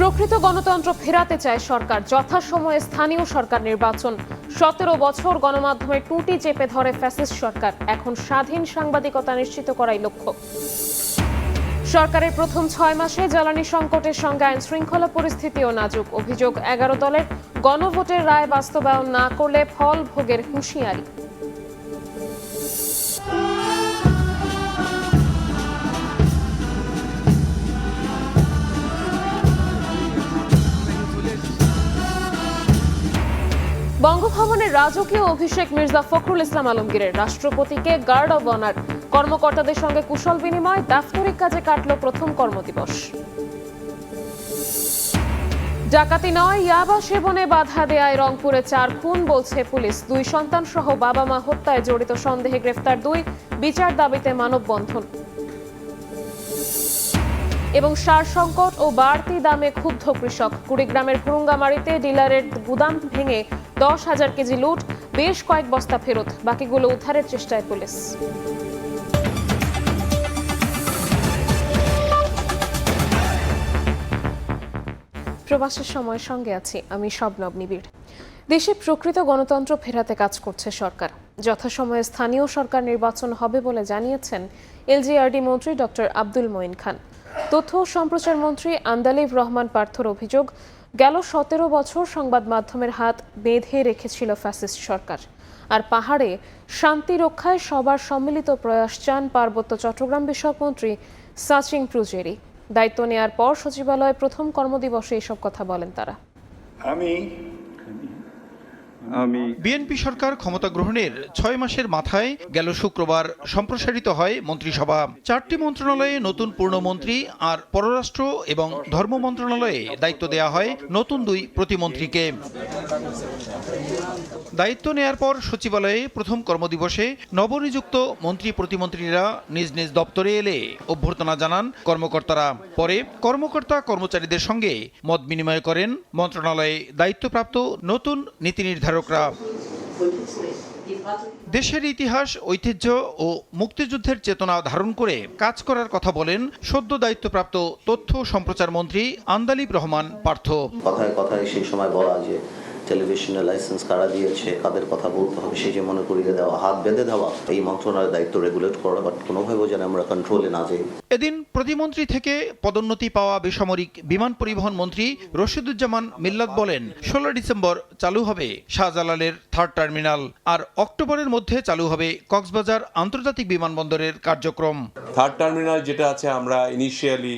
প্রকৃত গণতন্ত্র ফেরাতে চায় সরকার। যথাসময়ে স্থানীয় সরকার নির্বাচন। 17 বছর গণমাধ্যমের টুটি চেপে ধরে ফ্যাসিস্ট সরকার। এখন স্বাধীন সাংবাদিকতা নিশ্চিত করাই লক্ষ্য। সরকারের প্রথম 6 মাসে জ্বালানি সংকটের সঙ্গে আইন শৃঙ্খলা পরিস্থিতিও নাজুক। অভিযোগ 11 দলের গণভোটের রায় বাস্তবায়ন না করলে ফল ভোগের হুঁশিয়ারি। বঙ্গভবনের রাজকীয় অভিষেক মির্জা ফখরুল ইসলাম আলমগীরের। রাষ্ট্রপতিকে গার্ড অব অনার। কর্মকর্তাদের সঙ্গে কুশল বিনিময়। দাপ্তরিক কাজে কাটল প্রথম কর্মদিবস। ডাকাতি নয়, ইয়াবা সেবনে বাধা দেয়ায় রংপুরে 4 খুন বলছে পুলিশ। 2 সন্তান সহ বাবা মা হত্যায় জড়িত সন্দেহে গ্রেফতার 2। বিচার দাবিতে মানববন্ধন। এবং সার সংকট ও বাড়তি দামে ক্ষুব্ধ কৃষক। কুড়িগ্রামের হুরুঙ্গামারীতে ডিলারের গুদাম ভেঙে 10,000 কেজি লুট। বেশ কয়েক বস্তা ফেরত। বাকিগুলো উদ্ধারের চেষ্টায় পুলিশ। প্রবাসের সময়ের সঙ্গে আছি আমি শবনব নিবিড়। দেশে প্রকৃত গণতন্ত্র ফেরাতে কাজ করছে সরকার। যথাসময়ে স্থানীয় সরকার নির্বাচন হবে বলে জানিয়েছেন এলজিআরডি মন্ত্রী ডক্টর আব্দুল মঈন খান। তথ্য ও সম্প্রচার মন্ত্রী আন্দালিব রহমান পার্থর অভিযোগ, গেল 17 বছর সংবাদ মাধ্যমের হাত বেঁধে রেখেছিল ফ্যাসিস্ট সরকার। আর পাহাড়ে শান্তি রক্ষায় সবার সম্মিলিত প্রয়াস চান পার্বত্য চট্টগ্রাম বিষয়ক মন্ত্রী সাচিং প্রুজেরি। দায়িত্ব নেয়ার পর সচিবালয়ে প্রথম কর্মদিবসে এসব কথা বলেন তারা। বিএনপি সরকার ক্ষমতা গ্রহণের 6 মাসের মাথায় গেল শুক্রবার সম্প্রসারিত হয় মন্ত্রিসভা। 4টি মন্ত্রণালয়ে নতুন পূর্ণমন্ত্রী আর পররাষ্ট্র এবং ধর্ম মন্ত্রণালয়ে দায়িত্ব দেয়া হয় নতুন 2 প্রতিমন্ত্রীকে। দায়িত্ব নেয়ার পর সচিবালয়ে প্রথম কর্মদিবসে নবনিযুক্ত মন্ত্রী প্রতিমন্ত্রীরা নিজ নিজ দপ্তরে এলে অভ্যর্থনা জানান কর্মকর্তারা। পরে কর্মকর্তা কর্মচারীদের সঙ্গে মত বিনিময় করেন মন্ত্রণালয়ে দায়িত্বপ্রাপ্ত নতুন নীতি নির্ধারকরা। দেশের ইতিহাস, ঐতিহ্য ও মুক্তিযুদ্ধের চেতনা ধারণ করে কাজ করার কথা বলেন সদ্য দায়িত্বপ্রাপ্ত তথ্য সম্প্রচার মন্ত্রী আন্দালিব রহমান পার্থ। কথায় কথায় সেই সময় বলা যে টেলিভিশনের লাইসেন্স কারা দিয়েছে, কাদের কথা বলতে হবে সেই যে মনে করিয়ে দেওয়া, হাত বেঁধে দেওয়া, এই মন্ত্রণালয়ের দায়িত্ব রেগুলেট করা, বাট কোনোভাবেও যেন আমরা কন্ট্রোলে না যাই। এদিন প্রতিমন্ত্রী থেকে পদোন্নতি পাওয়া বেসামরিক বিমান পরিবহন মন্ত্রী রশিদুজ্জামান মিল্লাত বলেন 16 ডিসেম্বর চালু হবে শাহজালালের 3rd টার্মিনাল, আর অক্টোবরের মধ্যে চালু হবে কক্সবাজার আন্তর্জাতিক বিমানবন্দরের কার্যক্রম। 3rd টার্মিনাল যেটা আছে, আমরা ইনিশিয়ালি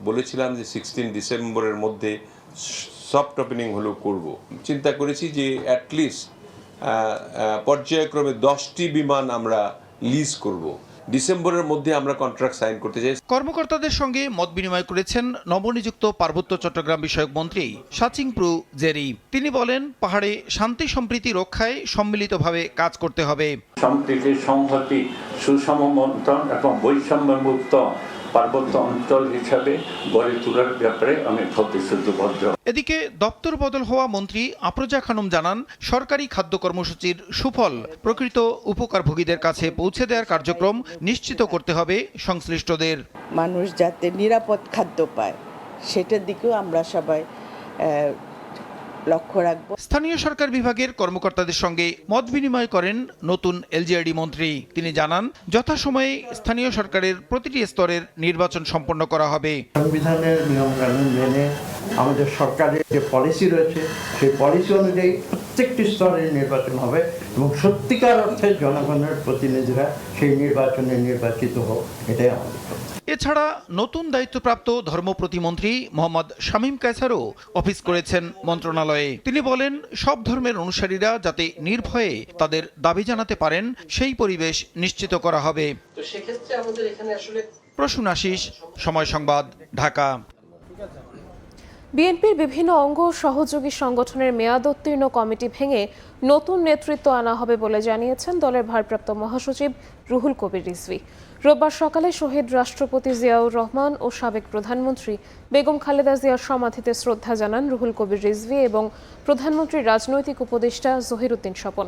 বলেছিলাম যে 16 ডিসেম্বরের মধ্যে সফট ওপেনিং হলো করব। চিন্তা করেছি যে অ্যাটলিস্ট পর্যায়ক্রমে 10টি বিমান আমরা লিজ করব। ডিসেম্বরের মধ্যে আমরা কন্ট্রাক্ট সাইন করতে চাই। কর্মকর্তাদের সঙ্গে মত বিনিময় করেছেন নবনিযুক্ত পার্বত্য চট্টগ্রাম বিষয়ক মন্ত্রী সাচিং প্রুজেরি। তিনি বলেন, পাহাড়ে শান্তি সম্প্রীতি রক্ষায় সম্মিলিতভাবে কাজ করতে হবে। সম্প্রীতি, সংহতি, সুষম বন্টন এবং বৈষম্যমুক্ত পার্বত্য অঞ্চল হিসাবে গড়ে তোলার ব্যাপারে আমি প্রতিশ্রুতিবদ্ধ। এদিকে দপ্তর বদল হওয়া মন্ত্রী আফরোজা খানম জানান, সরকারি খাদ্য কর্মসূচির সুফল প্রকৃত উপকারভোগীদের কাছে পৌঁছে দেওয়ার কার্যক্রম নিশ্চিত করতে হবে সংশ্লিষ্টদের। মানুষ যাতে নিরাপদ খাদ্য পায় সেটার দিকেও আমরা সবাই লক্ষ্য রাখব। স্থানীয় সরকার বিভাগের কর্মকর্তাদের সঙ্গে মত বিনিময় করেন নতুন এলজিআরডি মন্ত্রী। তিনি জানান, যথাসময়ে স্থানীয় সরকারের প্রতিটি স্তরের নির্বাচন সম্পন্ন করা হবে। সংবিধানের নিয়মকানুন মেনে আমাদের সরকারের যে পলিসি রয়েছে সেই পলিসি অনুযায়ী প্রত্যেকটি স্তরের নির্বাচন হবে এবং সত্যিকার অর্থে জনগণের প্রতিনিধিরা সেই নির্বাচনে নির্বাচিত হোক, এটাই আমাদের। এছাড়া নতুন দায়িত্বপ্রাপ্ত ধর্ম প্রতিমন্ত্রী মোহাম্মদ শামীম কায়সারও অফিস করেছেন মন্ত্রণালয়ে। তিনি বলেন, সব ধর্মের অনুসারীরা যাতে নির্ভয়ে তাদের দাবি জানাতে পারেন সেই পরিবেশ নিশ্চিত করা হবে। প্রসূন আশিস, সময় সংবাদ, ঢাকা। বিএনপির বিভিন্ন অঙ্গ সহযোগী সংগঠনের মেয়াদোত্তীর্ণ কমিটি ভেঙে নতুন নেতৃত্ব আনা হবে বলে জানিয়েছেন দলের ভারপ্রাপ্ত মহাসচিব রুহুল কবির রিজভী। রোববার সকালে শহীদ রাষ্ট্রপতি জিয়াউর রহমান ও সাবেক প্রধানমন্ত্রী বেগম খালেদা জিয়ার সমাধিতে শ্রদ্ধা জানান রুহুল কবির রিজভী এবং প্রধানমন্ত্রীর রাজনৈতিক উপদেষ্টা জহিরুদ্দিন স্বপন।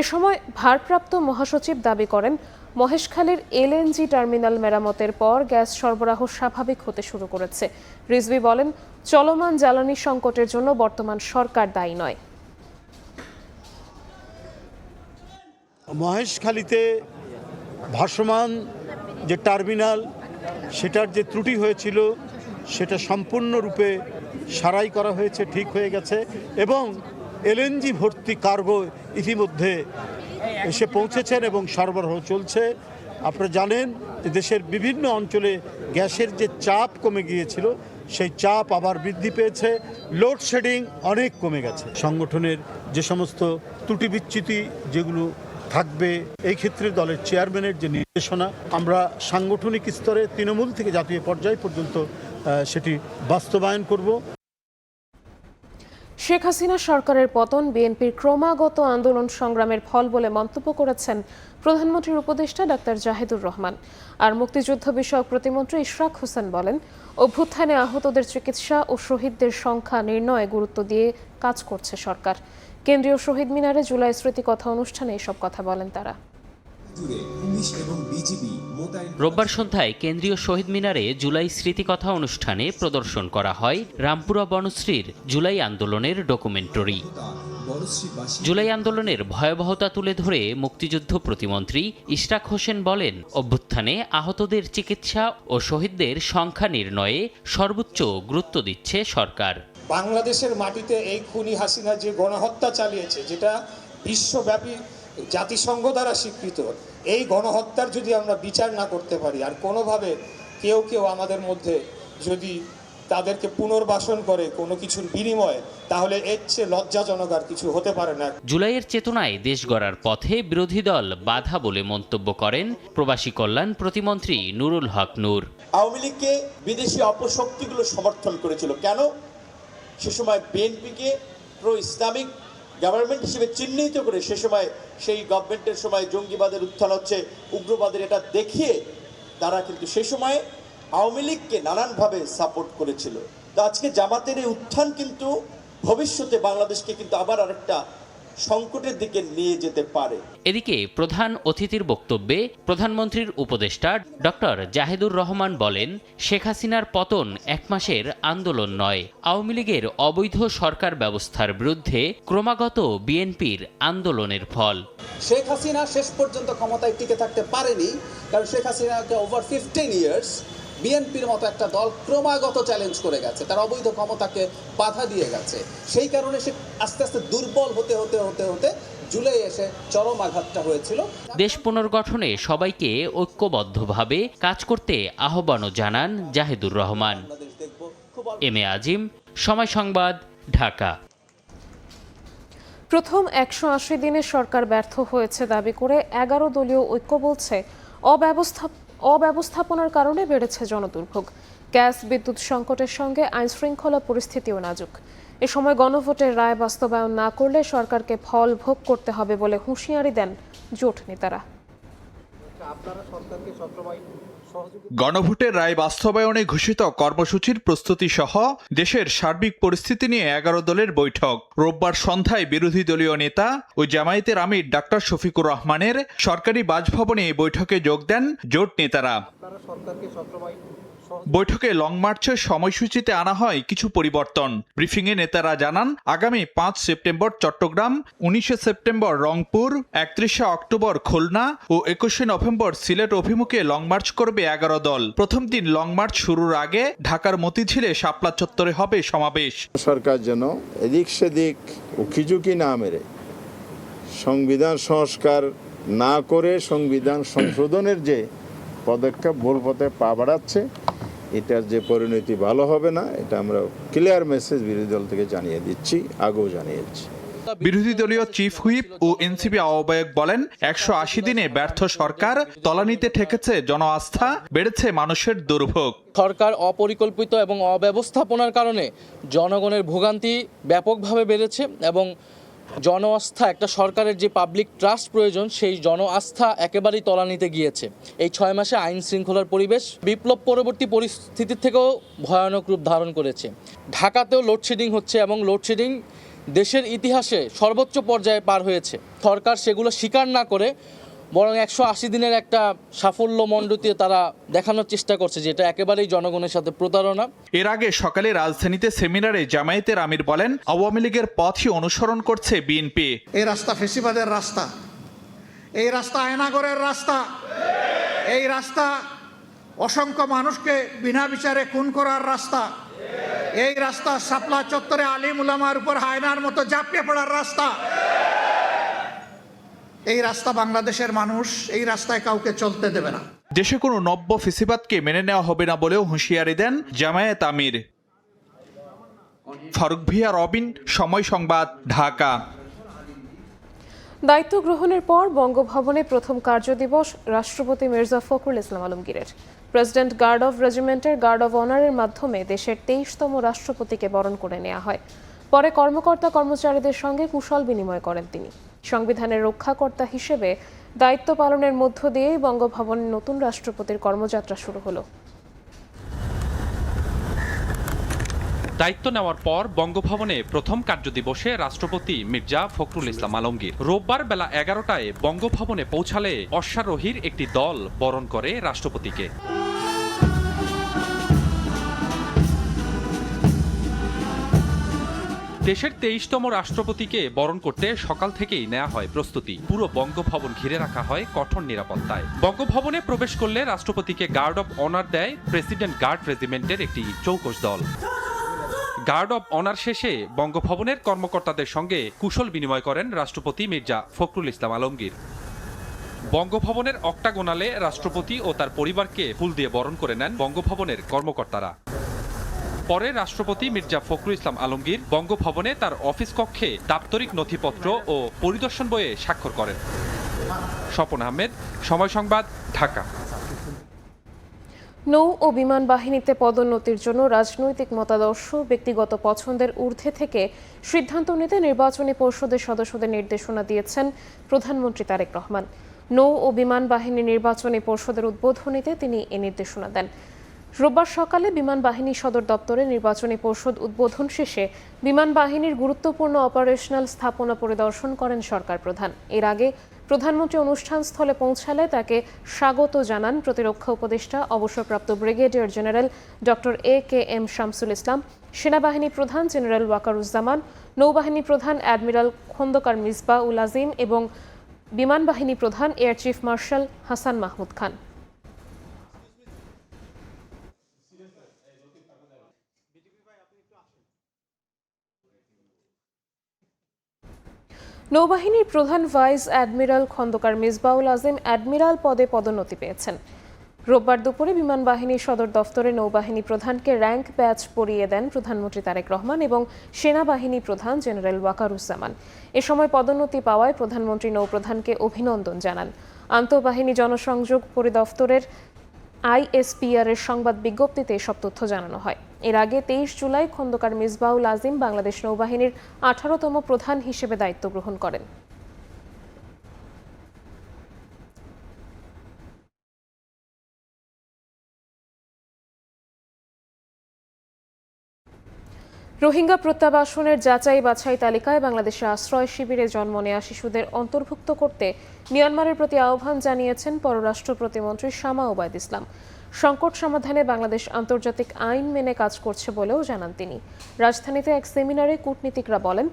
এ সময় ভারপ্রাপ্ত মহাসচিব দাবি করেন, মহেশখালীর এলএনজি টার্মিনাল মেরামতের পর গ্যাস সরবরাহ স্বাভাবিক হতে শুরু করেছে। রিজভী বলেন, চলমান জ্বালানি সংকটের জন্য বর্তমান সরকার দায়ী নয়। মহেশখালীতে ভাসমান যে টার্মিনাল, সেটার যে ত্রুটি হয়েছিল সেটা সম্পূর্ণরূপে সারাই করা হয়েছে, ঠিক হয়ে গেছে এবং এলএনজি ভর্তি কার্গো ইতিমধ্যে এসে পৌঁছেছেন এবং সরবরাহ চলছে। আপনারা জানেন যে দেশের বিভিন্ন অঞ্চলে গ্যাসের যে চাপ কমে গিয়েছিল সেই চাপ আবার বৃদ্ধি পেয়েছে, লোডশেডিং অনেক কমে গেছে। সংগঠনের যে সমস্ত ত্রুটি বিচ্যুতি যেগুলো থাকবে, এই ক্ষেত্রে দলের চেয়ারম্যানের যে নির্দেশনা, আমরা সাংগঠনিক স্তরে তৃণমূল থেকে জাতীয় পর্যায় পর্যন্ত সেটি বাস্তবায়ন করব। শেখ হাসিনা সরকারের পতন বিএনপির ক্রমাগত আন্দোলন সংগ্রামের ফল বলে মন্তব্য করেছেন প্রধানমন্ত্রীর উপদেষ্টা ডাক্তার জাহিদুর রহমান। আর মুক্তিযুদ্ধ বিষয়ক প্রতিমন্ত্রী ইশরাক হোসেন বলেন, অভ্যুত্থানে আহতদের চিকিৎসা ও শহীদদের সংখ্যা নির্ণয়ে গুরুত্ব দিয়ে কাজ করছে সরকার। কেন্দ্রীয় শহীদ মিনারে জুলাই স্মৃতিকথা অনুষ্ঠানে এসব কথা বলেন তারা। রোববার সন্ধ্যায় কেন্দ্রীয় শহীদ মিনারে জুলাই স্মৃতিকথা অনুষ্ঠানে প্রদর্শন করা হয় রামপুরা বনশ্রীর জুলাই আন্দোলনের ডকুমেন্টারি। জুলাই আন্দোলনের ভয়াবহতা তুলে ধরে মুক্তিযুদ্ধ প্রতিমন্ত্রী ইশরাক হোসেন বলেন, অভ্যুত্থানে আহতদের চিকিৎসা ও শহীদদের সংখ্যা নির্ণয়ে সর্বোচ্চ গুরুত্ব দিচ্ছে সরকার। বাংলাদেশের মাটিতে এই খুনি হাসিনা যে গণহত্যা চালিয়েছে, যেটা বিশ্বব্যাপী জাতিসংঘ দ্বারা স্বীকৃত, এই গণহত্যার যদি আমরা বিচার না করতে পারি আর কোনোভাবে কেউ আমাদের মধ্যে যদি তাদেরকে পুনর্বাসন করে কোনো কিছুর বিনিময়ে, তাহলে এর চেয়ে লজ্জাজনক আর কিছু হতে পারে না। জুলাইয়ের চেতনায় দেশ গড়ার পথে বিরোধী দল বাধা বলে মন্তব্য করেন প্রবাসী কল্যাণ প্রতিমন্ত্রী নুরুল হক নূর। আওয়ামী লীগকে বিদেশি অপশক্তিগুলো সমর্থন করেছিল কেন? সে সময় বিএনপিকে প্রো ইসলামিক গভর্নমেন্ট হিসেবে চিহ্নিত করে সে সময় সেই গভর্নমেন্টের সময় জঙ্গিবাদের উত্থান হচ্ছে, উগ্রবাদের এটা দেখিয়ে তারা কিন্তু সে সময় আওয়ামী লীগকে নানানভাবে সাপোর্ট করেছিল। তো আজকে জামাতের এই উত্থান কিন্তু ভবিষ্যতে বাংলাদেশকে কিন্তু আবার আরেকটা সংকটের দিকে নিয়ে যেতে পারে। এদিকে প্রধান অতিথির বক্তব্যে প্রধানমন্ত্রীর উপদেষ্টা ডক্টর জাহিদুর রহমান বলেন, শেখ হাসিনার পতন এক মাসের আন্দোলন নয়, আওয়ামী লীগের অবৈধ সরকার ব্যবস্থার বিরুদ্ধে ক্রমাগত বিএনপির আন্দোলনের ফল। শেখ হাসিনা শেষ পর্যন্ত ক্ষমতায় টিকে থাকতে পারেনি, কারণ শেখ হাসিনাকে ওভার 15 ইয়ার্স বিএনপির মতো একটা দল ক্রমাগত চ্যালেঞ্জ করে গেছে, তার অবৈধ ক্ষমতাকে বাধা দিয়ে গেছে। সেই কারণে সে আস্তে আস্তে দুর্বল হতে হতে হতে হতে জুলাই এসে চরম আঘাতটা হয়েছিল। দেশ পুনর্গঠনে সবাইকে ঐক্যবদ্ধভাবে কাজ করতে আহ্বানও জানান জাহিদুর রহমান। এম এ আজিম, সময় সংবাদ, ঢাকা। প্রথম 180 দিনে সরকার ব্যর্থ হয়েছে দাবি করে 11 দলীয় ঐক্য বলছে, অব্যবস্থাপনার কারণে বেড়েছে জনদুর্ভোগ। গ্যাস বিদ্যুৎ সংকটের সঙ্গে আইনশৃঙ্খলা পরিস্থিতিও নাজুক। এ সময় গণভোটের রায় বাস্তবায়ন না করলে সরকারকে ফল ভোগ করতে হবে বলে হুঁশিয়ারি দেন জোট নেতারা। গণভোটের রায় বাস্তবায়নে ঘোষিত কর্মসূচির প্রস্তুতি সহ দেশের সার্বিক পরিস্থিতি নিয়ে 11 দলের বৈঠক। রোববার সন্ধ্যায় বিরোধী দলীয় নেতা ও জামায়াতের আমির ডাক্তার শফিকুর রহমানের সরকারি বাসভবনে এই বৈঠকে যোগ দেন জোট নেতারা। বৈঠকে লং মার্চের সময়সূচিতে আনা হয় কিছু পরিবর্তন। ব্রিফিংয়ে নেতারা জানান, আগামী 5 September Chattogram, 19 September Rangpur, 31 October Khulna ও 21 নভেম্বর সিলেট অভিমুখে লং মার্চ করবে 11 দল। প্রথম দিন লং মার্চ শুরুর আগে ঢাকার মতিঝিলে শাপলা চত্বরে হবে সমাবেশ। সরকার যেন এদিক সেদিক উকিঝুঁকি না মেরে সংবিধান সংস্কার না করে সংবিধান সংশোধনের যে পদক্ষেপ ভুল পথে পা বাড়াচ্ছে, এটার যে পরিণতি ভালো হবে না, এটা আমরা ক্লিয়ার মেসেজ বিরোধী দল থেকে জানিয়ে দিচ্ছি, আগেও জানিয়েছি। বিরোধী দলীয় চিফ হুইপ ও এনসিপি আহ্বায়ক বলেন, 180 দিনে ব্যর্থ সরকার তলানিতে ঠেকেছে জন আস্থা, বেড়েছে মানুষের দুর্ভোগ। সরকার অপরিকল্পিত এবং অব্যবস্থাপনার কারণে জনগণের ভোগান্তি ব্যাপকভাবে বেড়েছে এবং জন আস্থা, একটা সরকারের যে পাবলিক ট্রাস্ট প্রয়োজন, সেই জন আস্থা একেবারেই তলানিতে গিয়েছে। এই 6 মাসে আইন শৃঙ্খলার পরিবেশ বিপ্লব পরবর্তী পরিস্থিতির থেকেও ভয়ানক রূপ ধারণ করেছে। ঢাকাতেও লোডশেডিং হচ্ছে এবং লোডশেডিং দেশের ইতিহাসে সর্বোচ্চ পর্যায়ে পার হয়েছে। সরকার সেগুলো স্বীকার না করে বরং 180 দিনের একটা সাফল্য মণ্ডিত তারা দেখানোর চেষ্টা করছে, যেটা একেবারেই জনগণের সাথে প্রতারণা। এর আগে সকালে রাজধানীতে সেমিনারে জামায়াতের আমির বলেন, আওয়ামী লীগের পথই অনুসরণ করছে বিএনপি। এই রাস্তা ফেসিবাদের রাস্তা, এই রাস্তা আয়নাগরের রাস্তা, এই রাস্তা অসংখ্য মানুষকে বিনা বিচারে খুন করার রাস্তা, এই রাস্তা শাপলা চত্বরে আলিম উলামার উপর হায়নার মতো ঝাঁপিয়ে পড়ার রাস্তা। এই রাস্তা বাংলাদেশের মানুষ এই রাস্তায় কাউকে চলতে দেবে না। দেশে কোনো নব্য ফেসিবাদকে মেনে নেওয়া হবে না বলেও হুঁশিয়ারি দেন জামায়াত আমির। ফারুক ভিয়া, রবিন, সময় সংবাদ, ঢাকা। দায়িত্ব গ্রহণের পর বঙ্গভবনে প্রথম কার্যদিবস রাষ্ট্রপতি মির্জা ফখরুল ইসলাম আলমগীরের। প্রেসিডেন্ট গার্ড অব রেজিমেন্টের গার্ড অব অনারের মাধ্যমে দেশের 23তম রাষ্ট্রপতিকে বরণ করে নেওয়া হয়। পরে কর্মকর্তা কর্মচারীদের সঙ্গে কুশল বিনিময় করেন তিনি। সংবিধানের রক্ষাকর্তা হিসেবে দায়িত্ব পালনের মধ্য দিয়েই বঙ্গভবনে নতুন রাষ্ট্রপতির কর্মযাত্রা শুরু হলো। দায়িত্ব নেওয়ার পর বঙ্গভবনে প্রথম কার্যদিবসে রাষ্ট্রপতি মির্জা ফখরুল ইসলাম আলমগীর রোববার বেলা 11টায় বঙ্গভবনে পৌঁছালে অশ্বারোহীর একটি দল বরণ করে রাষ্ট্রপতিকে। দেশের 23তম রাষ্ট্রপতিকে বরণ করতে সকাল থেকেই নেওয়া হয় প্রস্তুতি। পুরো বঙ্গভবন ঘিরে রাখা হয় কঠোর নিরাপত্তায়। বঙ্গভবনে প্রবেশ করলে রাষ্ট্রপতিকে গার্ড অব অনার দেয় প্রেসিডেন্ট গার্ড রেজিমেন্টের একটি চৌকস দল। গার্ড অব অনার শেষে বঙ্গভবনের কর্মকর্তাদের সঙ্গে কুশল বিনিময় করেন রাষ্ট্রপতি মির্জা ফখরুল ইসলাম আলমগীর। বঙ্গভবনের অক্টাগোনালে রাষ্ট্রপতি ও তার পরিবারকে ফুল দিয়ে বরণ করে নেন বঙ্গভবনের কর্মকর্তারা। পরে রাষ্ট্রপতি মির্জা ফখরুল ইসলাম আলমগীর বঙ্গভবনে তার অফিস কক্ষে দাপ্তরিক নথিপত্র ও পরিদর্শন বইয়ে স্বাক্ষর করেন। স্বপন আহমেদ, সময় সংবাদ, ঢাকা। নৌ ও বিমান বাহিনীতে পদোন্নতির জন্য রাজনৈতিক মতাদর্শ, ব্যক্তিগত পছন্দের ঊর্ধ্বে থেকে সিদ্ধান্ত নিতে নির্বাচনী পর্ষদের সদস্যদের নির্দেশনা দিয়েছেন প্রধানমন্ত্রী তারেক রহমান। নৌ ও বিমান বাহিনী নির্বাচনী পর্ষদের উদ্বোধনীতে তিনি এ নির্দেশনা দেন। রোববার সকালে বিমান বাহিনী সদর দপ্তরে নির্বাচনী পর্ষদ উদ্বোধন শেষে বিমান বাহিনীর গুরুত্বপূর্ণ অপারেশনাল স্থাপনা পরিদর্শন করেন সরকার প্রধান। এর আগে প্রধানমন্ত্রী অনুষ্ঠানস্থলে পৌঁছালে তাকে স্বাগত জানান প্রতিরক্ষা উপদেষ্টা অবসরপ্রাপ্ত brigadier general doctor AKM Shamsul Islam, সেনাবাহিনী প্রধান জেনারেল ওয়াকারুজ্জামান, নৌবাহিনী প্রধান অ্যাডমিরাল খন্দকার মিসবাহ উল আজিম এবং বিমান বাহিনী প্রধান air chief marshal Hasan Mahmud Khan. নৌবাহিনীর প্রধান vice admiral Khandakar Misbah Ul Azim admiral পদে পদোন্নতি পেয়েছেন। রোববার দুপুরে বিমান বাহিনীর সদর দফতরে নৌবাহিনী প্রধানকে র্যাঙ্ক ব্যাচ পরিয়ে দেন প্রধানমন্ত্রী তারেক রহমান এবং সেনাবাহিনী প্রধান জেনারেল ওয়াকারুজ্জামান। এ সময় পদোন্নতি পাওয়ায় প্রধানমন্ত্রী নৌপ্রধানকে অভিনন্দন জানান। আন্তঃবাহিনী জনসংযোগ পরিদফতরের ISPR এর সংবাদ বিজ্ঞপ্তিতে এসব তথ্য জানানো হয়। এর আগে 23 জুলাই খন্দকার মিসবাহ উল আজিম বাংলাদেশ নৌবাহিনীর 18তম প্রধান হিসেবে দায়িত্ব গ্রহণ করেন। রোহিঙ্গা প্রত্যাবাসনের যাচাই বাছাই তালিকায় বাংলাদেশে আশ্রয় শিবিরে জন্ম নেওয়া শিশুদের অন্তর্ভুক্ত করতে মিয়ানমারের প্রতি আহ্বান জানিয়েছেন পররাষ্ট্র প্রতিমন্ত্রী শামা ওবায়দ ইসলাম। সংকট সমাধানে বাংলাদেশ আন্তর্জাতিক আইন মেনে কাজ করছে বলেও জানান তিনি। রাজধানীতে এক সেমিনারে কূটনীতিকরা বলেন,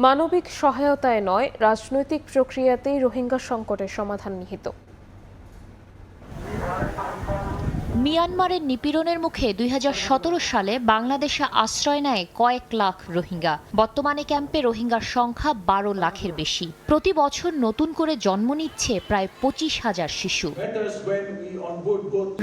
মানবিক সহায়তায় নয়, রাজনৈতিক প্রক্রিয়াতেই রোহিঙ্গা সংকটের সমাধান নিহিত। মিয়ানমারের নিপীড়নের মুখে 2017 সালে বাংলাদেশে আশ্রয় নেয় কয়েক লাখ রোহিঙ্গা। বর্তমানে ক্যাম্পে রোহিঙ্গার সংখ্যা 12 লাখের বেশি। প্রতি বছর নতুন করে জন্ম নিচ্ছে প্রায় 25,000 শিশু।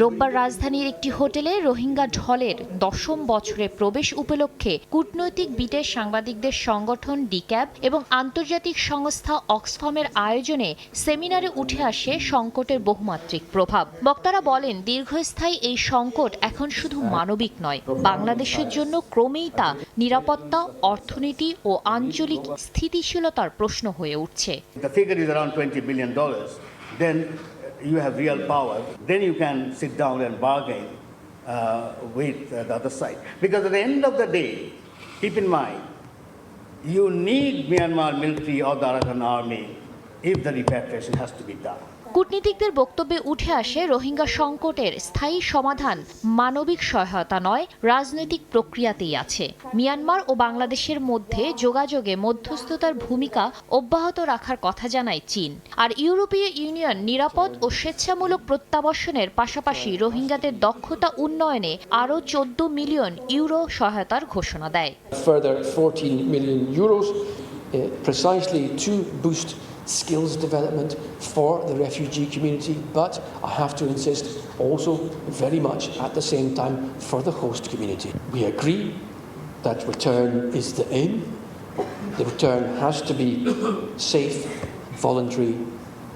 রোববার রাজধানীর একটি হোটেলে রোহিঙ্গা ঢলের 10ম বছরের প্রবেশ উপলক্ষে কূটনৈতিক বিটের সাংবাদিকদের সংগঠন ডিক্যাব এবং আন্তর্জাতিক সংস্থা অক্সফামের আয়োজনে সেমিনারে উঠে আসে সংকটের বহুমাত্রিক প্রভাব। বক্তারা বলেন, দীর্ঘস্থায়ী এই সংকট এখন শুধু মানবিক নয়, বাংলাদেশের জন্য ক্রমেই তা নিরাপত্তা, অর্থনীতি ও আঞ্চলিক স্থিতিশীলতার প্রশ্ন হয়ে উঠছে। You have real power, then you can sit down and bargain with the other side. Because at the end of the day, keep in mind, you need Myanmar military or the Arakan army if the repatriation has to be done. কূটনীতিকদের বক্তব্যে উঠে আসে রোহিঙ্গা সংকটের স্থায়ী সমাধান মানবিক সহায়তা নয়, রাজনৈতিক প্রক্রিয়াতেই আছে। মিয়ানমার ও বাংলাদেশের মধ্যে যোগাযোগে মধ্যস্থতার ভূমিকা অব্যাহত রাখার কথা জানায় চীন। আর ইউরোপীয় ইউনিয়ন নিরাপদ ও স্বেচ্ছামূলক প্রত্যাবর্তনের পাশাপাশি রোহিঙ্গাদের দক্ষতা উন্নয়নে আরও 14 মিলিয়ন ইউরো সহায়তার ঘোষণা দেয়। Further 14 million euros precisely to boost skills development for the refugee community, but I have to insist also very much at the same time for the host community. We agree that return is the aim. The return has to be safe, voluntary,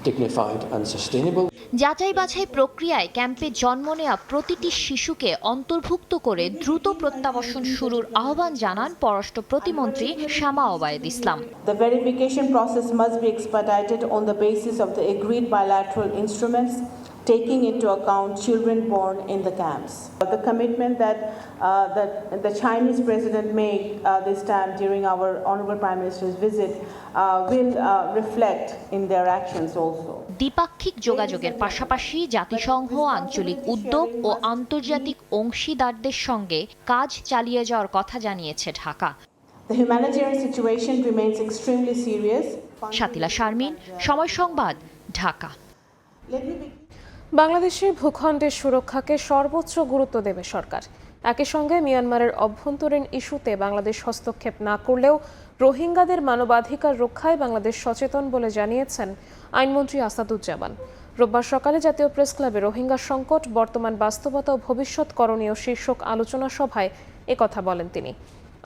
dignified and sustainable. যাচাই বাছাই প্রক্রিয়ায় ক্যাম্পে জন্ম নেওয়া প্রতিটি শিশুকে অন্তর্ভুক্ত করে দ্রুত প্রত্যাবাসন শুরুর আহ্বান জানান পররাষ্ট্র প্রতিমন্ত্রী শামা ওবায়েদ ইসলাম। The verification process must be expedited on the basis of the agreed bilateral instruments, taking into account children born in the camps. The commitment that the Chinese president made this time during our Honorable Prime Minister's visit will reflect in their actions also. দ্বিপাক্ষিক যোগাযোগের পাশাপাশি জাতিসংঘ, আঞ্চলিক উদ্যোগ ও আন্তর্জাতিক অংশীদারদের সঙ্গে কাজ চালিয়ে যাওয়ার কথা জানিয়েছে Dhaka. The humanitarian situation remains extremely serious. Shatila Sharmin, সময় সংবাদ, ঢাকা। বাংলাদেশের ভূখণ্ডের সুরক্ষাকে সর্বোচ্চ গুরুত্ব দেবে সরকার। একই সঙ্গে মিয়ানমারের অভ্যন্তরীণ ইস্যুতে বাংলাদেশ হস্তক্ষেপ না করলেও রোহিঙ্গাদের মানবাধিকার রক্ষায় বাংলাদেশ সচেতন বলে জানিয়েছেন আইনমন্ত্রী আসাদুজ্জামান। রোববার সকালে জাতীয় প্রেস ক্লাবে রোহিঙ্গা সংকট, বর্তমান বাস্তবতা ও ভবিষ্যৎ করণীয় শীর্ষক আলোচনা সভায় একথা বলেন তিনি।